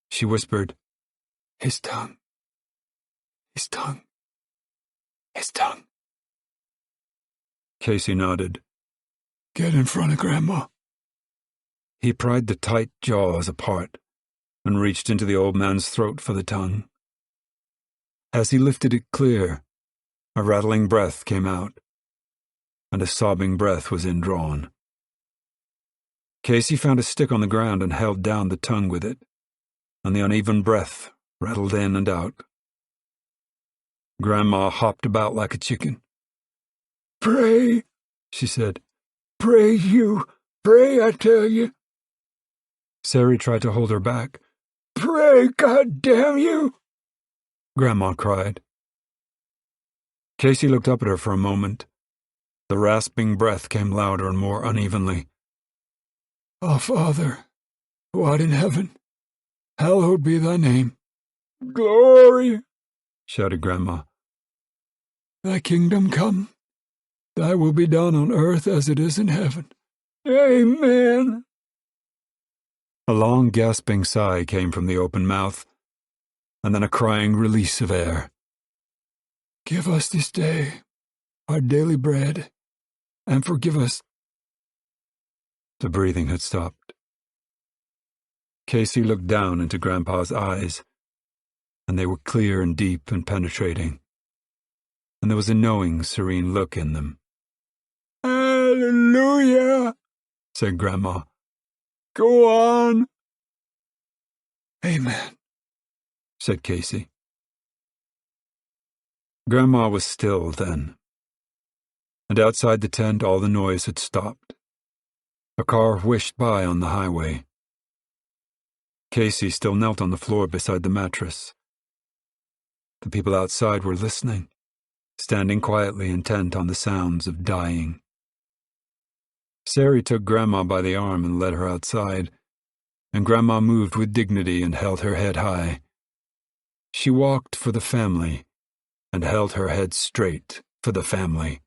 She whispered, "His tongue. His tongue. His tongue." Casey nodded. "Get in front of Grandma." He pried the tight jaws apart and reached into the old man's throat for the tongue. As he lifted it clear, a rattling breath came out, and a sobbing breath was indrawn. Casey found a stick on the ground and held down the tongue with it, and the uneven breath rattled in and out. Grandma hopped about like a chicken. "Pray," she said. "Pray, you. Pray, I tell you." Sari tried to hold her back. "Pray, God damn you." Grandma cried. Casey looked up at her for a moment. The rasping breath came louder and more unevenly. Our Father, who art in heaven, hallowed be thy name. Glory, shouted Grandma. Thy kingdom come, thy will be done on earth as it is in heaven. Amen. A long gasping sigh came from the open mouth, and then a crying release of air. Give us this day our daily bread, and forgive us. The breathing had stopped. Casey looked down into Grandpa's eyes, and they were clear and deep and penetrating, and there was a knowing, serene look in them. Hallelujah, said Grandma. Go on. Amen, said Casey. Grandma was still then, and outside the tent all the noise had stopped. A car whished by on the highway. Casey still knelt on the floor beside the mattress. The people outside were listening, standing quietly intent on the sounds of dying. Sari took Grandma by the arm and led her outside, and Grandma moved with dignity and held her head high. She walked for the family and held her head straight for the family.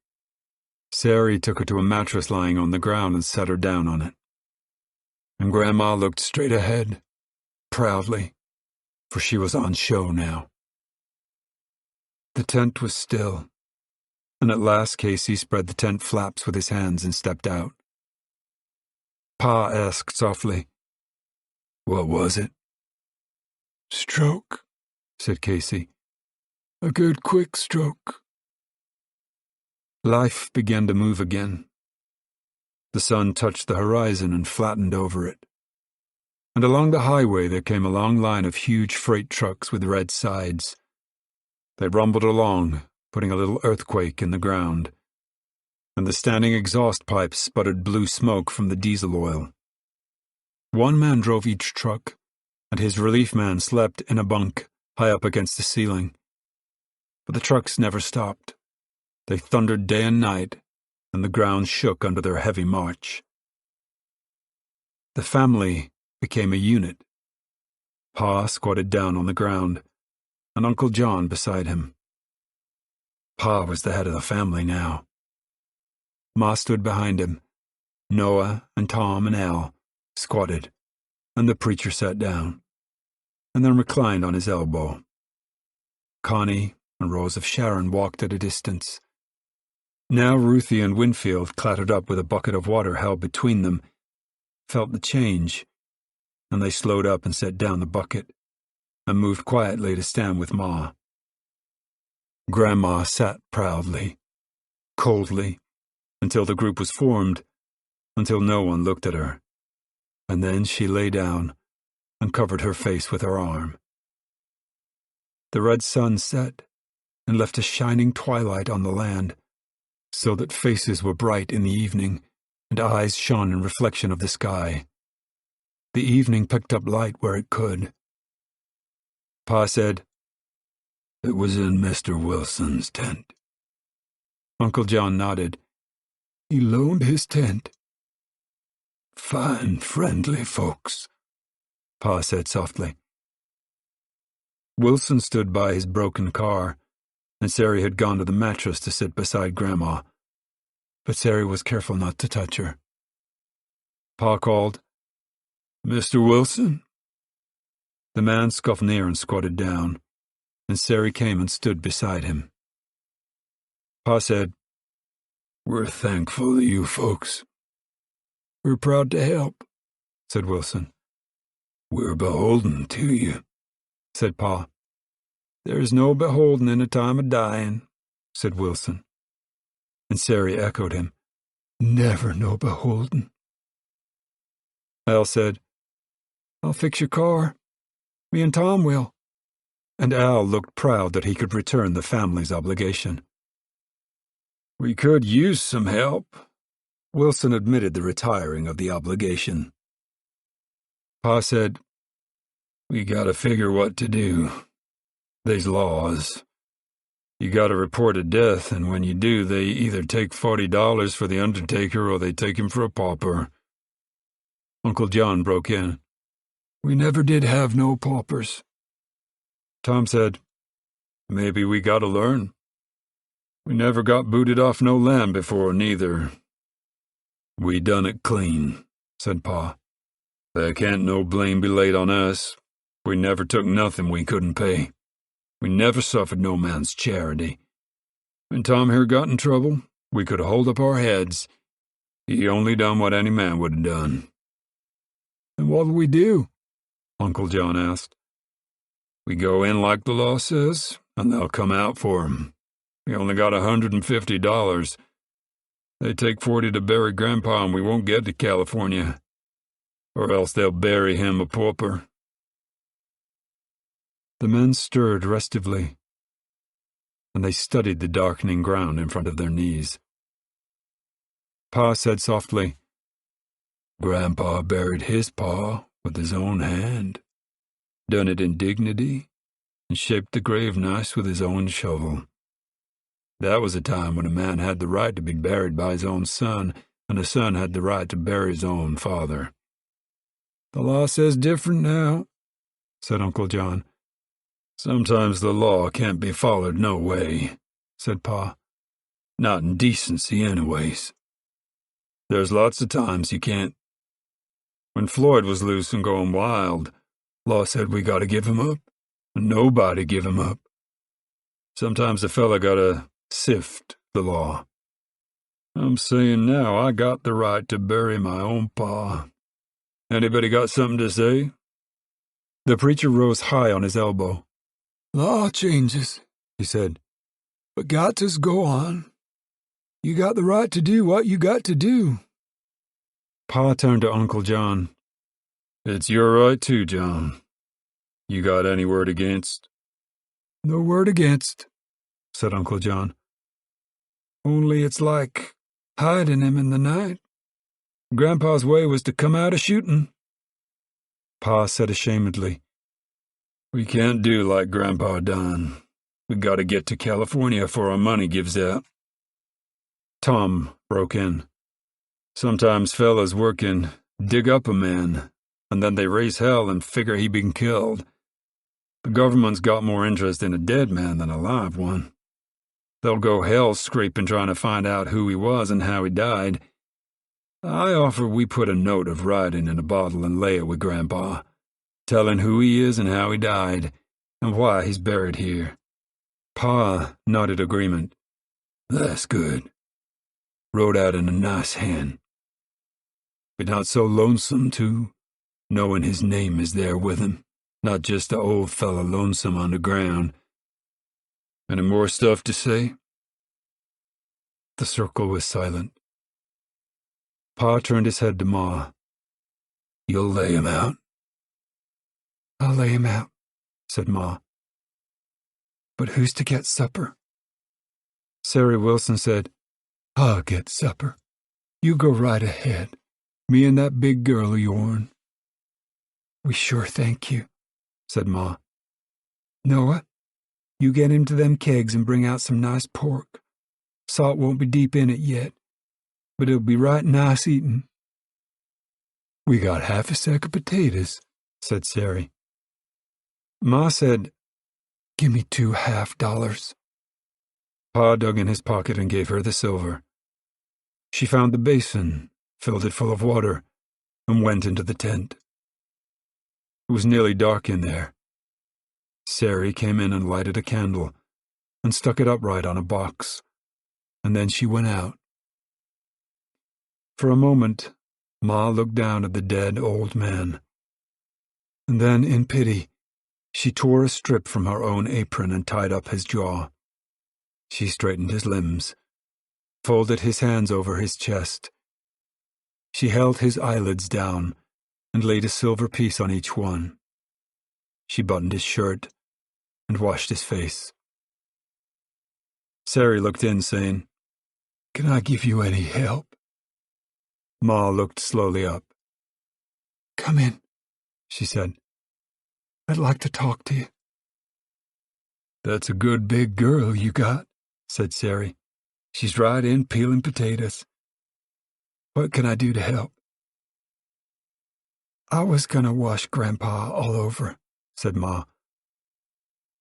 Sari took her to a mattress lying on the ground and set her down on it. And Grandma looked straight ahead, proudly, for she was on show now. The tent was still, and at last Casey spread the tent flaps with his hands and stepped out. Pa asked softly, What was it? Stroke, said Casey. A good quick stroke. Life began to move again. The sun touched the horizon and flattened over it. And along the highway there came a long line of huge freight trucks with red sides. They rumbled along, putting a little earthquake in the ground, and the standing exhaust pipes sputtered blue smoke from the diesel oil. One man drove each truck, and his relief man slept in a bunk high up against the ceiling. But the trucks never stopped. They thundered day and night, and the ground shook under their heavy march. The family became a unit. Pa squatted down on the ground, and Uncle John beside him. Pa was the head of the family now. Ma stood behind him. Noah and Tom and Al squatted, and the preacher sat down, and then reclined on his elbow. Connie and Rose of Sharon walked at a distance. Now Ruthie and Winfield clattered up with a bucket of water held between them, felt the change, and they slowed up and set down the bucket, and moved quietly to stand with Ma. Grandma sat proudly, coldly, until the group was formed, until no one looked at her, and then she lay down and covered her face with her arm. The red sun set and left a shining twilight on the land, so that faces were bright in the evening, and eyes shone in reflection of the sky. The evening picked up light where it could. Pa said, It was in Mr. Wilson's tent. Uncle John nodded. He loaned his tent. Fine, friendly folks, Pa said softly. Wilson stood by his broken car, and Sari had gone to the mattress to sit beside Grandma, but Sari was careful not to touch her. Pa called, Mr. Wilson? The man scuffed near and squatted down, and Sari came and stood beside him. Pa said, We're thankful to you folks. We're proud to help, said Wilson. We're beholden to you, said Pa. There's no beholden in a time of dying, said Wilson. And Sari echoed him. Never no beholden. Al said, I'll fix your car. Me and Tom will. And Al looked proud that he could return the family's obligation. We could use some help. Wilson admitted the retiring of the obligation. Pa said, We gotta figure what to do. They's laws. You gotta report a death, and when you do, they either take $40 for the undertaker or they take him for a pauper. Uncle John broke in. We never did have no paupers. Tom said, Maybe we gotta learn. We never got booted off no land before, neither. We done it clean, said Pa. There can't no blame be laid on us. We never took nothing we couldn't pay. We never suffered no man's charity. When Tom here got in trouble, we could hold up our heads. He only done what any man would have done. And what'll we do? Uncle John asked. We go in like the law says, and they'll come out for him. We only got $150. They take 40 to bury Grandpa, and we won't get to California. Or else they'll bury him a pauper. The men stirred restively, and they studied the darkening ground in front of their knees. Pa said softly, Grandpa buried his pa with his own hand, done it in dignity, and shaped the grave nice with his own shovel. That was a time when a man had the right to be buried by his own son, and a son had the right to bury his own father. The law says different now, said Uncle John. Sometimes the law can't be followed no way, said Pa. Not in decency, anyways. There's lots of times you can't. When Floyd was loose and going wild, law said we gotta give him up, and nobody give him up. Sometimes a fella gotta sift the law. I'm saying now I got the right to bury my own pa. Anybody got something to say? The preacher rose high on his elbow. Law changes, he said, but got to go on. You got the right to do what you got to do. Pa turned to Uncle John. It's your right too, John. You got any word against? No word against, said Uncle John. Only it's like hiding him in the night. Grandpa's way was to come out a shooting. Pa said ashamedly, We can't do like Grandpa done. We gotta get to California before our money gives out. Tom broke in. Sometimes fellas working dig up a man, and then they raise hell and figure he been killed. The government's got more interest in a dead man than a live one. They'll go hell scraping trying to find out who he was and how he died. I offer we put a note of writing in a bottle and lay it with Grandpa, telling who he is and how he died, and why he's buried here. Pa nodded agreement. That's good. Wrote out in a nice hand. Be not so lonesome, too, knowing his name is there with him, not just a old fella lonesome on the ground. Any more stuff to say? The circle was silent. Pa turned his head to Ma. You'll lay him out? I'll lay him out, said Ma. But who's to get supper? Sari Wilson said, I'll get supper. You go right ahead. Me and that big girl of yourn. We sure thank you, said Ma. Noah, you get into them kegs and bring out some nice pork. Salt won't be deep in it yet, but it'll be right nice eatin'. We got half a sack of potatoes, said Sari. Ma said, Give me $2 Pa dug in his pocket and gave her the silver. She found the basin, filled it full of water, and went into the tent. It was nearly dark in there. Sari came in and lighted a candle and stuck it upright on a box, and then she went out. For a moment, Ma looked down at the dead old man, and then, in pity, she tore a strip from her own apron and tied up his jaw. She straightened his limbs, folded his hands over his chest. She held his eyelids down and laid a silver piece on each one. She buttoned his shirt and washed his face. Sari looked in, saying, Can I give you any help? Ma looked slowly up. Come in, she said. I'd like to talk to you. "That's a good big girl you got," said Sari. "She's right in peeling potatoes. What can I do to help?" "I was gonna wash Grandpa all over," said Ma,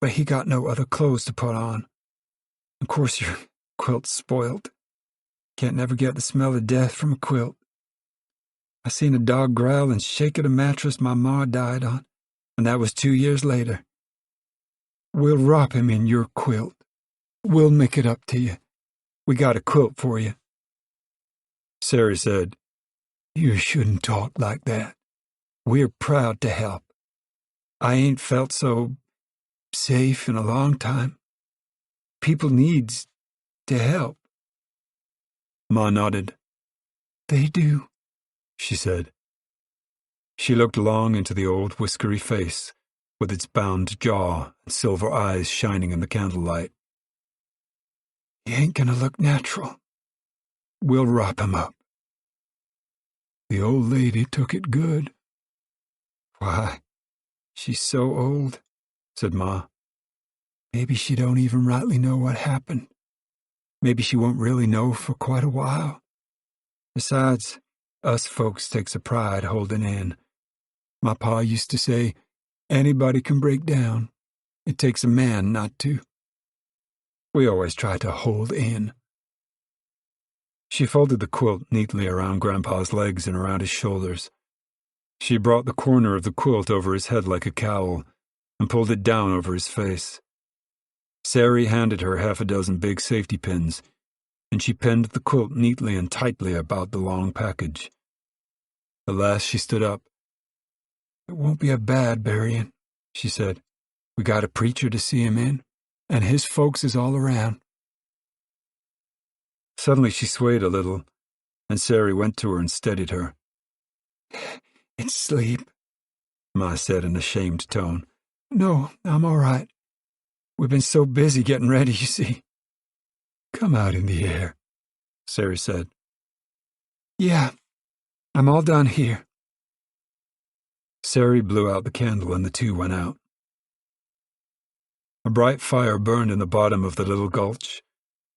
"but he got no other clothes to put on. Of course your quilt's spoiled. Can't never get the smell of death from a quilt. I seen a dog growl and shake at a mattress my ma died on, and that was 2 years later. We'll wrap him in your quilt. We'll make it up to you. We got a quilt for you." Sari said, "You shouldn't talk like that. We're proud to help. I ain't felt so safe in a long time. People needs to help." Ma nodded. "They do," she said. She looked long into the old whiskery face, with its bound jaw and silver eyes shining in the candlelight. "He ain't gonna look natural. We'll wrap him up." "The old lady took it good." "Why, she's so old," said Ma. "Maybe she don't even rightly know what happened. Maybe she won't really know for quite a while. Besides, us folks takes a pride holding in. My pa used to say, anybody can break down. It takes a man not to. We always try to hold in." She folded the quilt neatly around Grandpa's legs and around his shoulders. She brought the corner of the quilt over his head like a cowl and pulled it down over his face. Sari handed her 6 big safety pins, and she pinned the quilt neatly and tightly about the long package. At last she stood up. "It won't be a bad burying," she said. "We got a preacher to see him in, and his folks is all around." Suddenly she swayed a little, and Sari went to her and steadied her. "It's sleep," Ma said in a shamed tone. "No, I'm all right. We've been so busy getting ready, you see." "Come out in the air," Sari said. "Yeah, I'm all done here." Sari blew out the candle and the two went out. A bright fire burned in the bottom of the little gulch,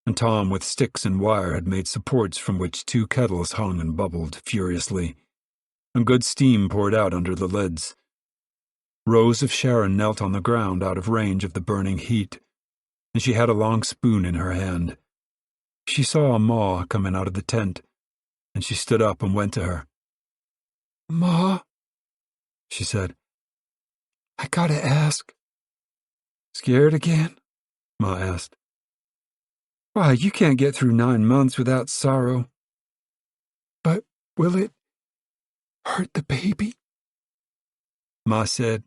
and Tom with sticks and wire had made supports from which 2 kettles hung and bubbled furiously, and good steam poured out under the lids. Rose of Sharon knelt on the ground out of range of the burning heat, and she had a long spoon in her hand. She saw a Ma coming out of the tent, and she stood up and went to her. "Ma," she said, "I gotta ask." "Scared again?" Ma asked. "Why, you can't get through 9 months without sorrow." "But will it hurt the baby?" Ma said,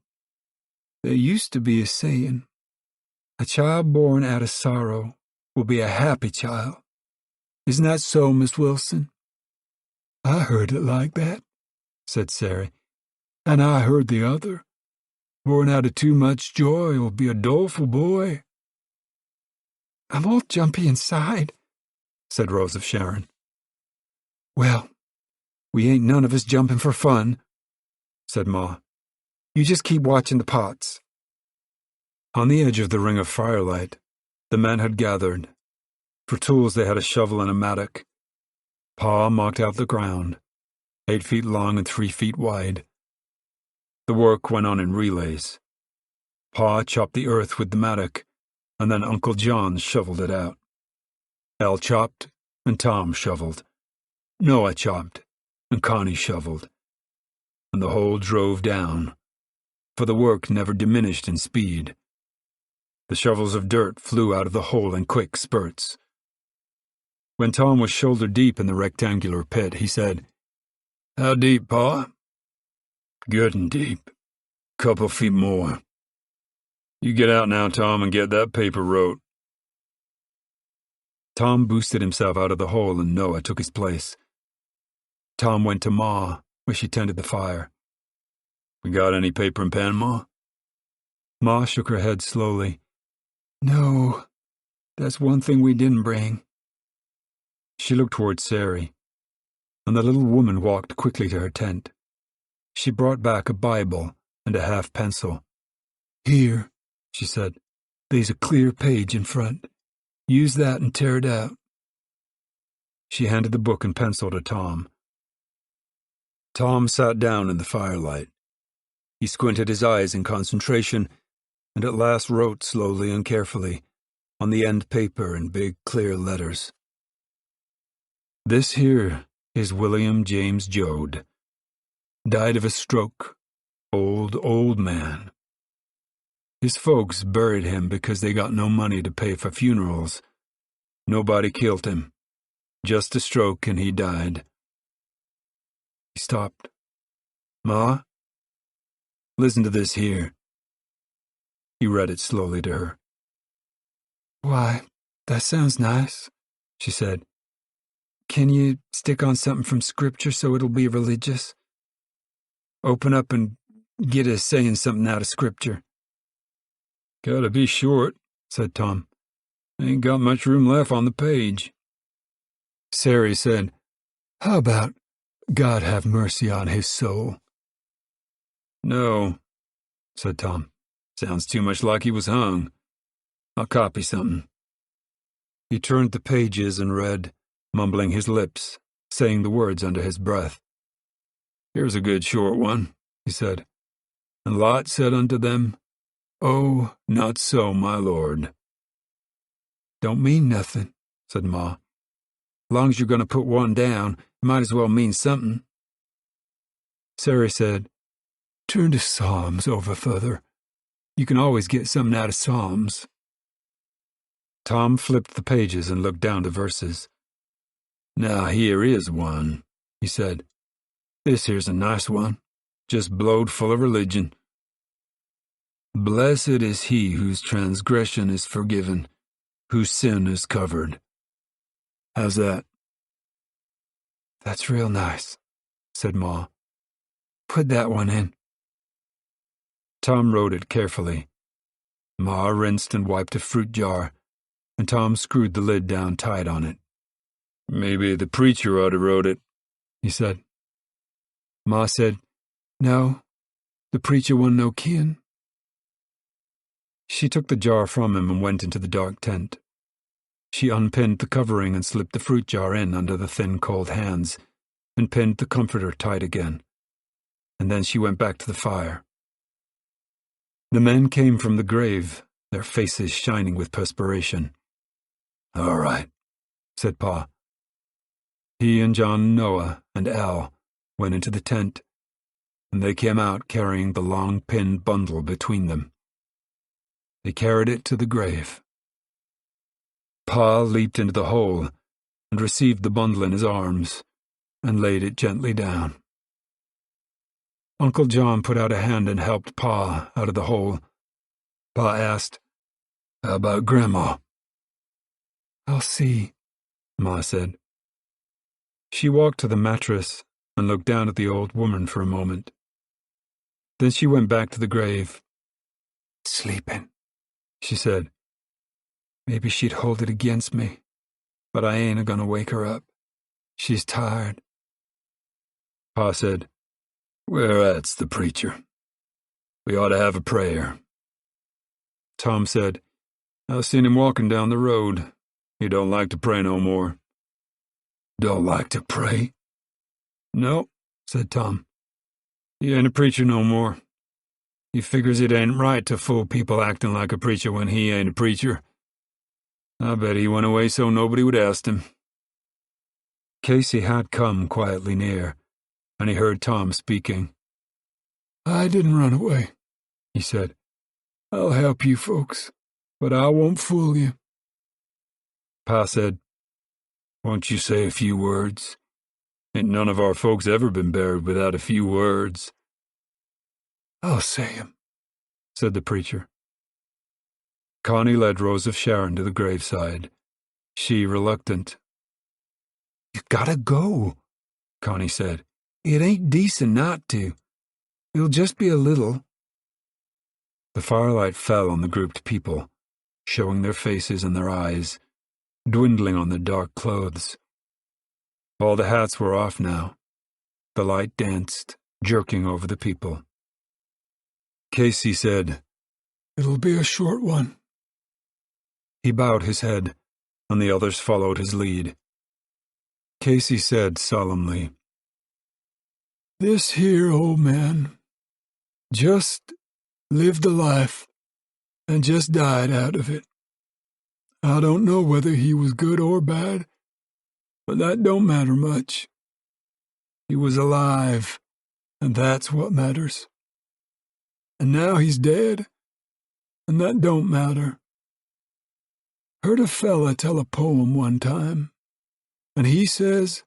"There used to be a saying, a child born out of sorrow will be a happy child. Isn't that so, Miss Wilson?" "I heard it like that," said Sari, "and I heard the other. Born out of too much joy will be a doleful boy." "I'm all jumpy inside," said Rose of Sharon. "Well, we ain't none of us jumping for fun," said Ma. "You just keep watching the pots." On the edge of the ring of firelight, the men had gathered. For tools they had a shovel and a mattock. Pa marked out the ground, 8 feet long and 3 feet wide. The work went on in relays. Pa chopped the earth with the mattock, and then Uncle John shoveled it out. Al chopped, and Tom shoveled. Noah chopped, and Connie shoveled. And the hole drove down, for the work never diminished in speed. The shovels of dirt flew out of the hole in quick spurts. When Tom was shoulder deep in the rectangular pit, he said, "How deep, Pa?" "Good and deep. Couple feet more. You get out now, Tom, and get that paper wrote." Tom boosted himself out of the hole, and Noah took his place. Tom went to Ma, where she tended the fire. "We got any paper and pen, Ma?" Ma shook her head slowly. "No, that's one thing we didn't bring." She looked toward Sari, and the little woman walked quickly to her tent. She brought back a Bible and a half pencil. "Here," she said. There's a clear page in front. Use that and tear it out." She handed the book and pencil to Tom. Tom sat down in the firelight. He squinted his eyes in concentration, and at last wrote slowly and carefully, on the end paper in big, clear letters. "This here is William James Joad. Died of a stroke. Old man. His folks buried him because they got no money to pay for funerals. Nobody killed him. Just a stroke and he died." He stopped. "Ma, listen to this here." He read it slowly to her. "Why, that sounds nice," she said. "Can you stick on something from Scripture so it'll be religious? Open up and get us saying something out of Scripture." "Gotta be short," said Tom. "Ain't got much room left on the page." Sari said, "How about God have mercy on his soul?" "No," said Tom. "Sounds too much like he was hung. I'll copy something." He turned the pages and read, mumbling his lips, saying the words under his breath. "Here's a good short one," he said. "And Lot said unto them, Oh, not so, my lord." "Don't mean nothing," said Ma. "Long as you're going to put one down, it might as well mean something." Sari said, "Turn to Psalms over further. You can always get something out of Psalms." Tom flipped the pages and looked down to verses. "Now here is one," he said. "This here's a nice one, just blowed full of religion. Blessed is he whose transgression is forgiven, whose sin is covered." How's that? "That's real nice," said Ma. "Put that one in." Tom wrote it carefully. Ma rinsed and wiped a fruit jar, and Tom screwed the lid down tight on it. "Maybe the preacher ought to wrote it," he said. Ma said, "No, the preacher wasn't no kin." She took the jar from him and went into the dark tent. She unpinned the covering and slipped the fruit jar in under the thin, cold hands, and pinned the comforter tight again. And then she went back to the fire. The men came from the grave, their faces shining with perspiration. "All right," said Pa. He and John, Noah, and Al went into the tent, and they came out carrying the long pinned bundle between them. They carried it to the grave. Pa leaped into the hole and received the bundle in his arms and laid it gently down. Uncle John put out a hand and helped Pa out of the hole. Pa asked, "How about Grandma?" "I'll see," Ma said. She walked to the mattress and looked down at the old woman for a moment. Then she went back to the grave. "Sleeping," she said. "Maybe she'd hold it against me, but I ain't a-gonna wake her up. She's tired." Pa said, "Whereat's the preacher? We ought to have a prayer." Tom said, "I seen him walking down the road. He don't like to pray no more." "Don't like to pray?" "No," said Tom. "He ain't a preacher no more. He figures it ain't right to fool people acting like a preacher when he ain't a preacher. I bet he went away so nobody would ask him." Casey had come quietly near, and he heard Tom speaking. "I didn't run away," he said. "I'll help you folks, but I won't fool you." Pa said, "Won't you say a few words? Ain't none of our folks ever been buried without a few words." "I'll say 'em," said the preacher. Connie led Rose of Sharon to the graveside, she reluctant. "You gotta go," Connie said. "It ain't decent not to. It'll just be a little." The firelight fell on the grouped people, showing their faces and their eyes, dwindling on their dark clothes. All the hats were off now. The light danced, jerking over the people. Casey said, "It'll be a short one. He bowed his head, and the others followed his lead. Casy said solemnly, "This here old man just lived the life and just died out of it. I don't know whether he was good or bad, but that don't matter much. He was alive, and that's what matters. And now he's dead, and that don't matter. Heard a fella tell a poem one time, and he says,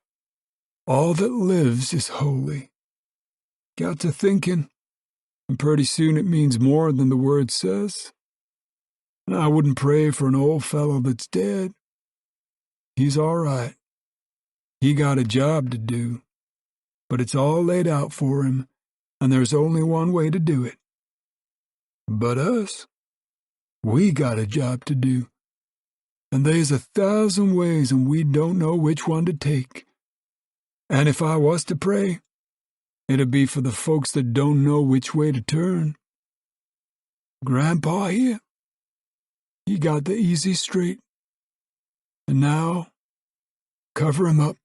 all that lives is holy. Got to thinking, and pretty soon it means more than the word says. And I wouldn't pray for an old fellow that's dead. He's all right. He got a job to do, but it's all laid out for him, and there's only one way to do it. But us, we got a job to do, and there's 1,000 ways, and we don't know which one to take. And if I was to pray, it'd be for the folks that don't know which way to turn. Grandpa here, he got the easy straight. And now, cover him up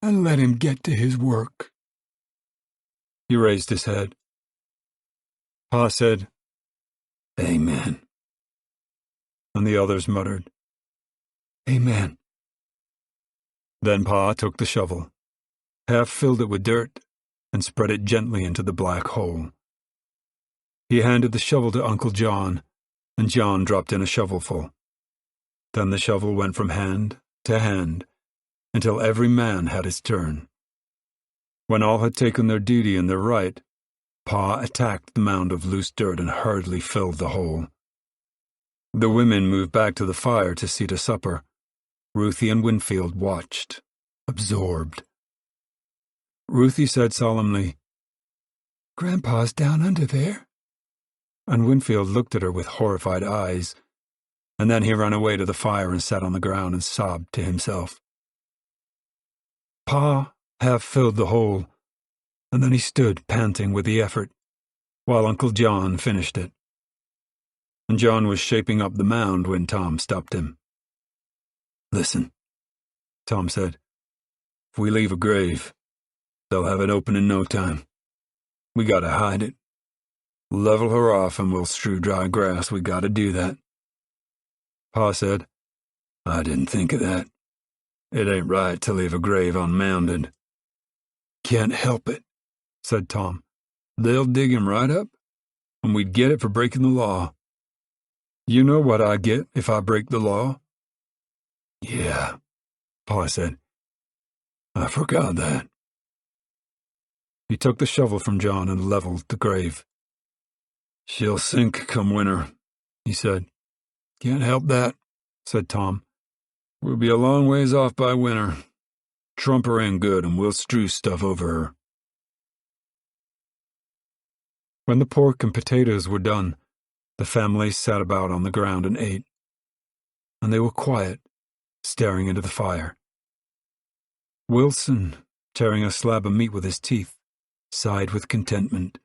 and let him get to his work." He raised his head. Pa said, "Amen." And the others muttered, "Amen." Then Pa took the shovel, half filled it with dirt, and spread it gently into the black hole. He handed the shovel to Uncle John, and John dropped in a shovelful. Then the shovel went from hand to hand, until every man had his turn. When all had taken their duty and their right, Pa attacked the mound of loose dirt and hurriedly filled the hole. The women moved back to the fire to see to supper. Ruthie and Winfield watched, absorbed. Ruthie said solemnly, "Grandpa's down under there." And Winfield looked at her with horrified eyes, and then he ran away to the fire and sat on the ground and sobbed to himself. Pa half filled the hole, and then he stood panting with the effort, while Uncle John finished it. And John was shaping up the mound when Tom stopped him. "Listen," Tom said. "If we leave a grave, they'll have it open in no time. We gotta hide it. Level her off and we'll strew dry grass. We gotta do that." Pa said, "I didn't think of that. It ain't right to leave a grave unmounded." "Can't help it," said Tom. "They'll dig him right up, and we'd get it for breaking the law. You know what I get if I break the law?" "Yeah," Pa said. "I forgot that." He took the shovel from John and leveled the grave. "She'll sink come winter," he said. "Can't help that," said Tom. "We'll be a long ways off by winter. Trump her in good, and we'll strew stuff over her." When the pork and potatoes were done, the family sat about on the ground and ate, and they were quiet, staring into the fire. Wilson, tearing a slab of meat with his teeth, sighed with contentment.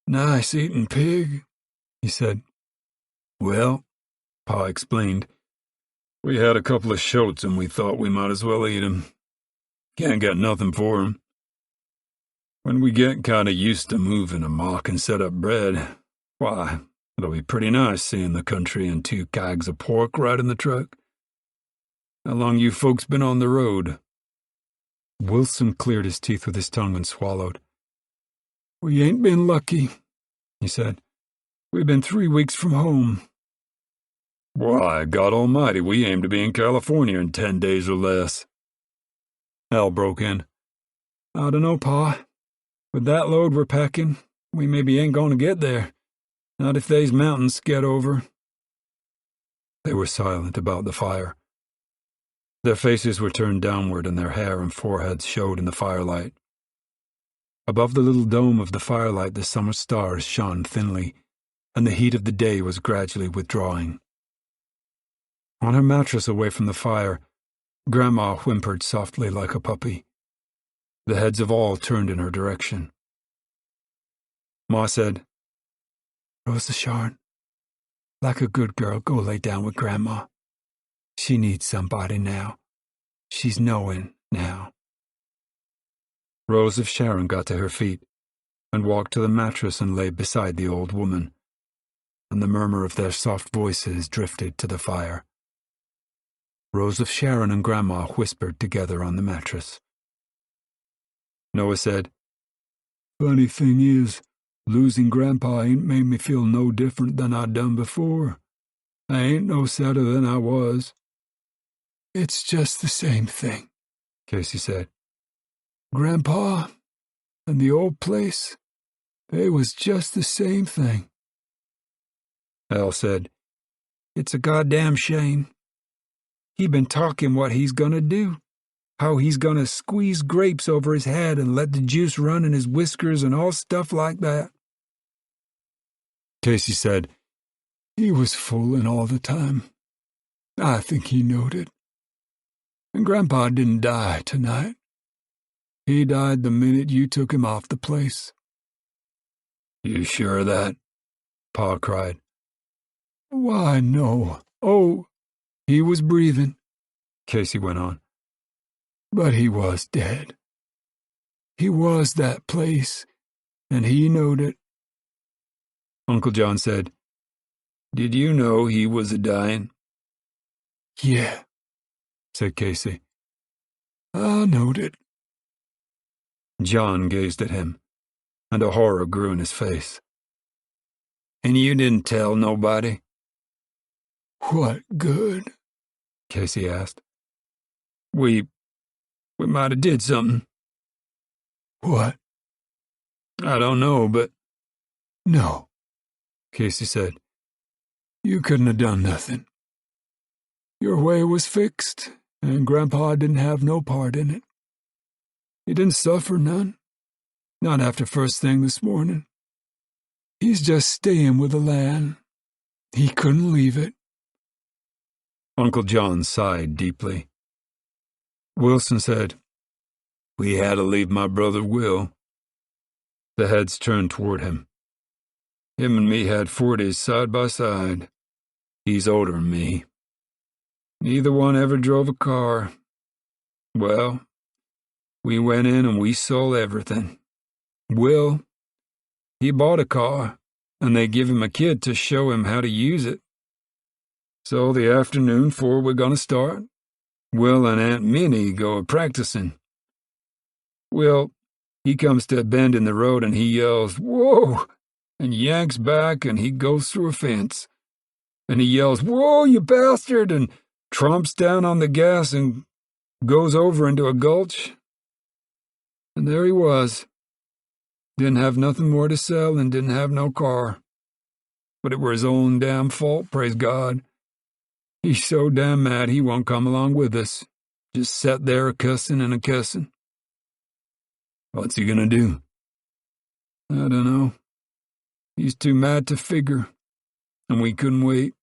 "Nice eating pig," he said. "Well," Pa explained, "we had a couple of shoats and we thought we might as well eat 'em. Can't get nothing for 'em. When we get kind of used to moving a mock and set up bread, why, it'll be pretty nice seeing the country and 2 kegs of pork right in the truck. How long you folks been on the road?" Wilson cleared his teeth with his tongue and swallowed. "We ain't been lucky," he said. "We've been 3 weeks from home." "Why, God almighty, we aim to be in California in 10 days or less." Al broke in. "I dunno, Pa. With that load we're packing, we maybe ain't going to get there. Not if they's mountains get over." They were silent about the fire. Their faces were turned downward and their hair and foreheads showed in the firelight. Above the little dome of the firelight the summer stars shone thinly, and the heat of the day was gradually withdrawing. On her mattress away from the fire, Grandma whimpered softly like a puppy. The heads of all turned in her direction. Ma said, "Rosa Sharn, Like a good girl, go lay down with Grandma. She needs somebody now. She's knowing now. Rose of Sharon got to her feet and walked to the mattress and lay beside the old woman, and the murmur of their soft voices drifted to the fire. Rose of Sharon and Grandma whispered together on the mattress. Noah said, "Funny thing is, losing Grandpa ain't made me feel no different than I done before. I ain't no sadder than I was." "It's just the same thing," Casey said. "Grandpa and the old place, they was just the same thing." Al said, "It's a goddamn shame. He been talking what he's gonna do, how he's gonna squeeze grapes over his head and let the juice run in his whiskers and all stuff like that." Casey said, "He was fooling all the time. I think he knowed it. And Grandpa didn't die tonight. He died the minute you took him off the place." "You sure of that?" Pa cried. "Why, no. Oh, he was breathing," Casey went on. "But he was dead. He was that place, and he knowed it." Uncle John said, "Did you know he was a-dying?" "Yeah," said Casey. "I knowed it." John gazed at him, and a horror grew in his face. "And you didn't tell nobody?" "What good?" Casey asked. We might have did something." "What?" "I don't know, but—" "No," Casey said. "You couldn't have done nothing. Your way was fixed, and Grandpa didn't have no part in it. He didn't suffer none, not after first thing this morning. He's just staying with the land. He couldn't leave it." Uncle John sighed deeply. Wilson said, "We had to leave my brother Will." The heads turned toward him. "Him and me had 40s side by side. He's older than me. Neither one ever drove a car. Well, we went in and we sold everything. Will, he bought a car, and they give him a kid to show him how to use it. So the afternoon 'fore we're gonna start, Will and Aunt Minnie go a-practicing. Will, he comes to a bend in the road and he yells, 'Whoa!' and yanks back and he goes through a fence. And he yells, 'Whoa, you bastard!' and tromps down on the gas and goes over into a gulch. And there he was. Didn't have nothing more to sell and didn't have no car. But it were his own damn fault, praise God. He's so damn mad he won't come along with us. Just sat there a-cussin' and a-cussin'. What's he gonna do?" "I dunno. He's too mad to figure, and we couldn't wait.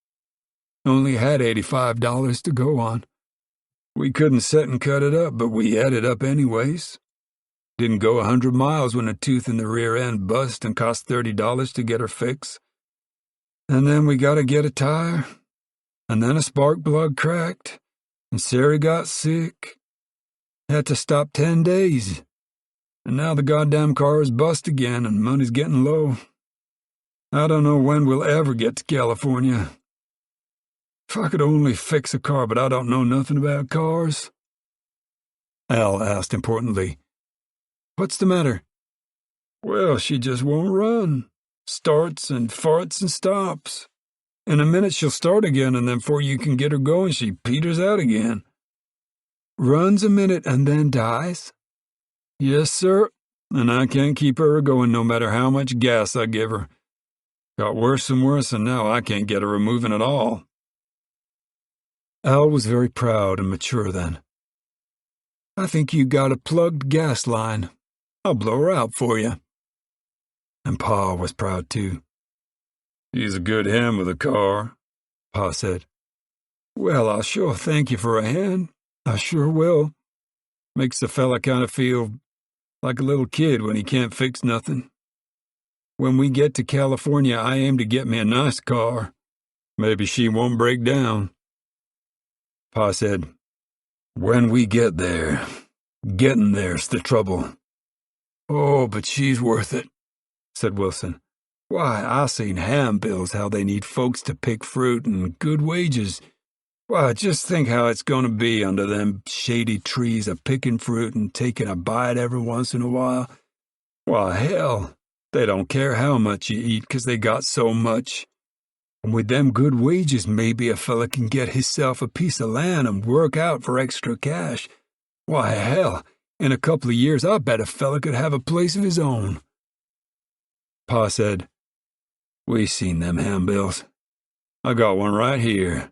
Only had $85 to go on. We couldn't set and cut it up, but we had it up anyways. Didn't go 100 miles when a tooth in the rear end bust and cost $30 to get her fixed. And then we gotta get a tire, and then a spark plug cracked, and Sarah got sick. Had to stop 10 days. And now the goddamn car is bust again and money's getting low. I don't know when we'll ever get to California. If I could only fix a car, but I don't know nothing about cars." Al asked importantly, "What's the matter?" "Well, she just won't run. Starts and farts and stops. In a minute she'll start again, and then before you can get her going, she peters out again." "Runs a minute and then dies?" "Yes, sir, and I can't keep her going no matter how much gas I give her. Got worse and worse, and now I can't get her moving at all." Al was very proud and mature then. "I think you got a plugged gas line. I'll blow her out for you." And Pa was proud too. "He's a good hand with a car," Pa said. "Well, I'll sure thank you for a hand. I sure will. Makes a fella kind of feel like a little kid when he can't fix nothing. When we get to California, I aim to get me a nice car. Maybe she won't break down. Pa said, "When we get there. Getting there's the trouble." "Oh, but she's worth it," said Wilson. "Why, I seen handbills how they need folks to pick fruit and good wages. Why, just think how it's going to be under them shady trees a picking fruit and taking a bite every once in a while. Why, hell, they don't care how much you eat 'cause they got so much. And with them good wages, maybe a fella can get hisself a piece of land and work out for extra cash. Why, hell, in a couple of years, I bet a fella could have a place of his own." Pa said, "We seen them handbills. I got one right here."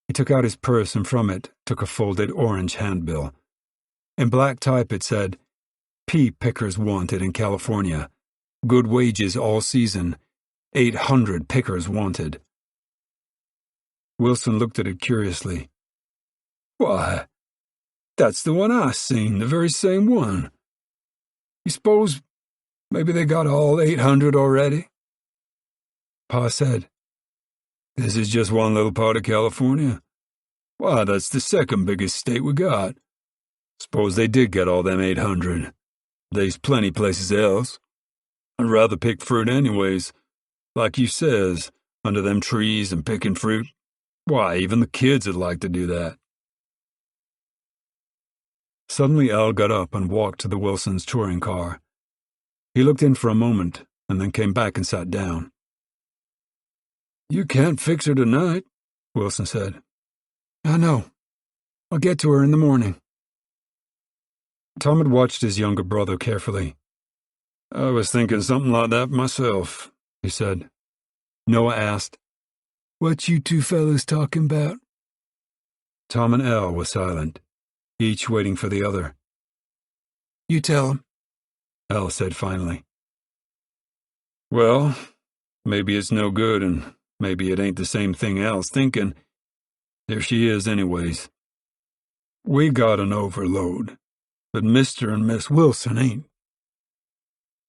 He took out his purse and from it took a folded orange handbill. In black type it said, "Pea pickers wanted in California. Good wages all season. 800 pickers wanted." Wilson looked at it curiously. "Why, that's the one I seen, the very same one. You suppose maybe they got all 800 already?" Pa said, "This is just one little part of California. Why, that's the second biggest state we got. Suppose they did get all them 800. They's plenty places else. I'd rather pick fruit anyways. Like you says, under them trees and picking fruit. Why, even the kids would like to do that." Suddenly Al got up and walked to the Wilsons' touring car. He looked in for a moment and then came back and sat down. "You can't fix her tonight," Wilson said. "I know. I'll get to her in the morning." Tom had watched his younger brother carefully. "I was thinking something like that myself," he said. Noah asked, "What you two fellas talking about?" Tom and Al were silent, each waiting for the other. "You tell him," Al said finally. "Well, maybe it's no good, and maybe it ain't the same thing Al's thinking. There she is anyways. We got an overload, but Mr. and Miss Wilson ain't.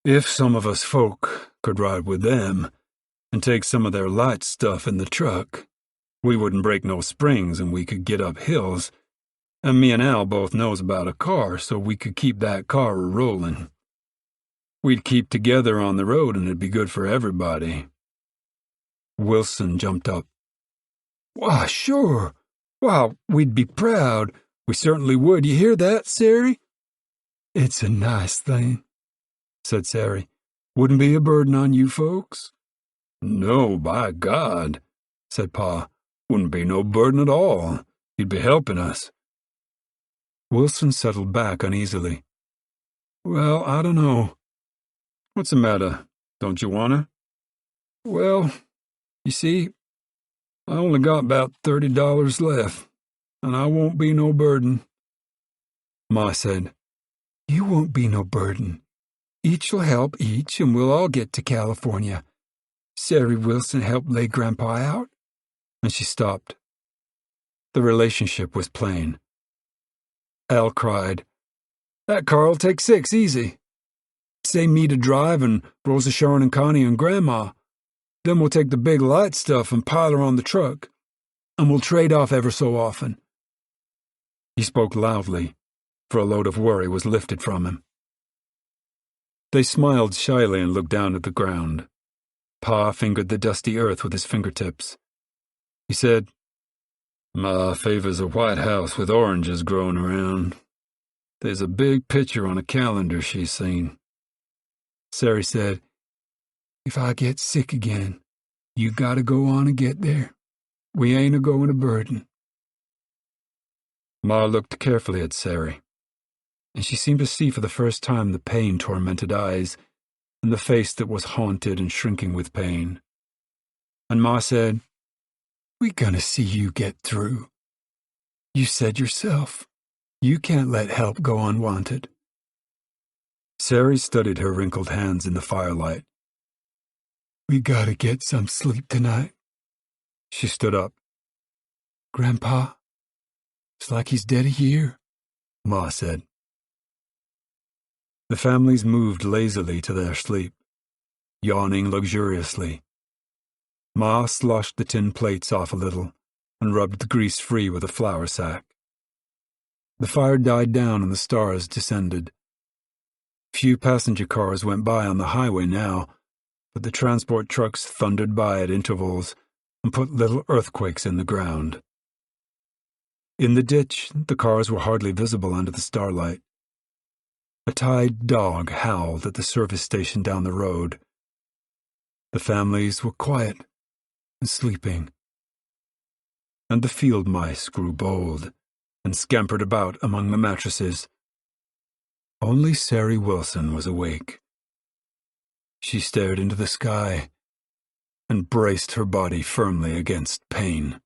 If some of us folk could ride with them and take some of their light stuff in the truck, we wouldn't break no springs and we could get up hills, and me and Al both knows about a car, so we could keep that car a-rolling. We'd keep together on the road and it'd be good for everybody." Wilson jumped up. "Why, sure. Why, we'd be proud. We certainly would. You hear that, Sari?" "It's a nice thing," said Sari. "Wouldn't be a burden on you folks." "No, by God," said Pa. "Wouldn't be no burden at all. You'd be helping us." Wilson settled back uneasily. "Well, I don't know. What's the matter? Don't you want her?" "Well, you see, I only got about $30 left, and I won't be no burden." Ma said, "You won't be no burden. Each'll help each, and we'll all get to California. Sari Wilson helped lay Grandpa out." And she stopped. The relationship was plain. Al cried, "That car'll take 6 easy. Say me to drive and Rosa, Sharon, and Connie and Grandma. Then we'll take the big light stuff and pile her on the truck, and we'll trade off ever so often." He spoke loudly, for a load of worry was lifted from him. They smiled shyly and looked down at the ground. Pa fingered the dusty earth with his fingertips. He said, "Ma favors a white house with oranges growing around. There's a big picture on a calendar she's seen." Sari said, "If I get sick again, you gotta go on and get there. We ain't a-going to burden." Ma looked carefully at Sari, and she seemed to see for the first time the pain-tormented eyes and the face that was haunted and shrinking with pain. And Ma said, "We gonna see you get through. You said yourself, you can't let help go unwanted." Sari studied her wrinkled hands in the firelight. "We gotta get some sleep tonight." She stood up. "Grandpa, it's like he's dead a year," Ma said. The families moved lazily to their sleep, yawning luxuriously. Ma sloshed the tin plates off a little and rubbed the grease free with a flour sack. The fire died down and the stars descended. Few passenger cars went by on the highway now, but the transport trucks thundered by at intervals and put little earthquakes in the ground. In the ditch, the cars were hardly visible under the starlight. A tied dog howled at the service station down the road. The families were quiet and sleeping. And the field mice grew bold and scampered about among the mattresses. Only Sari Wilson was awake. She stared into the sky and braced her body firmly against pain.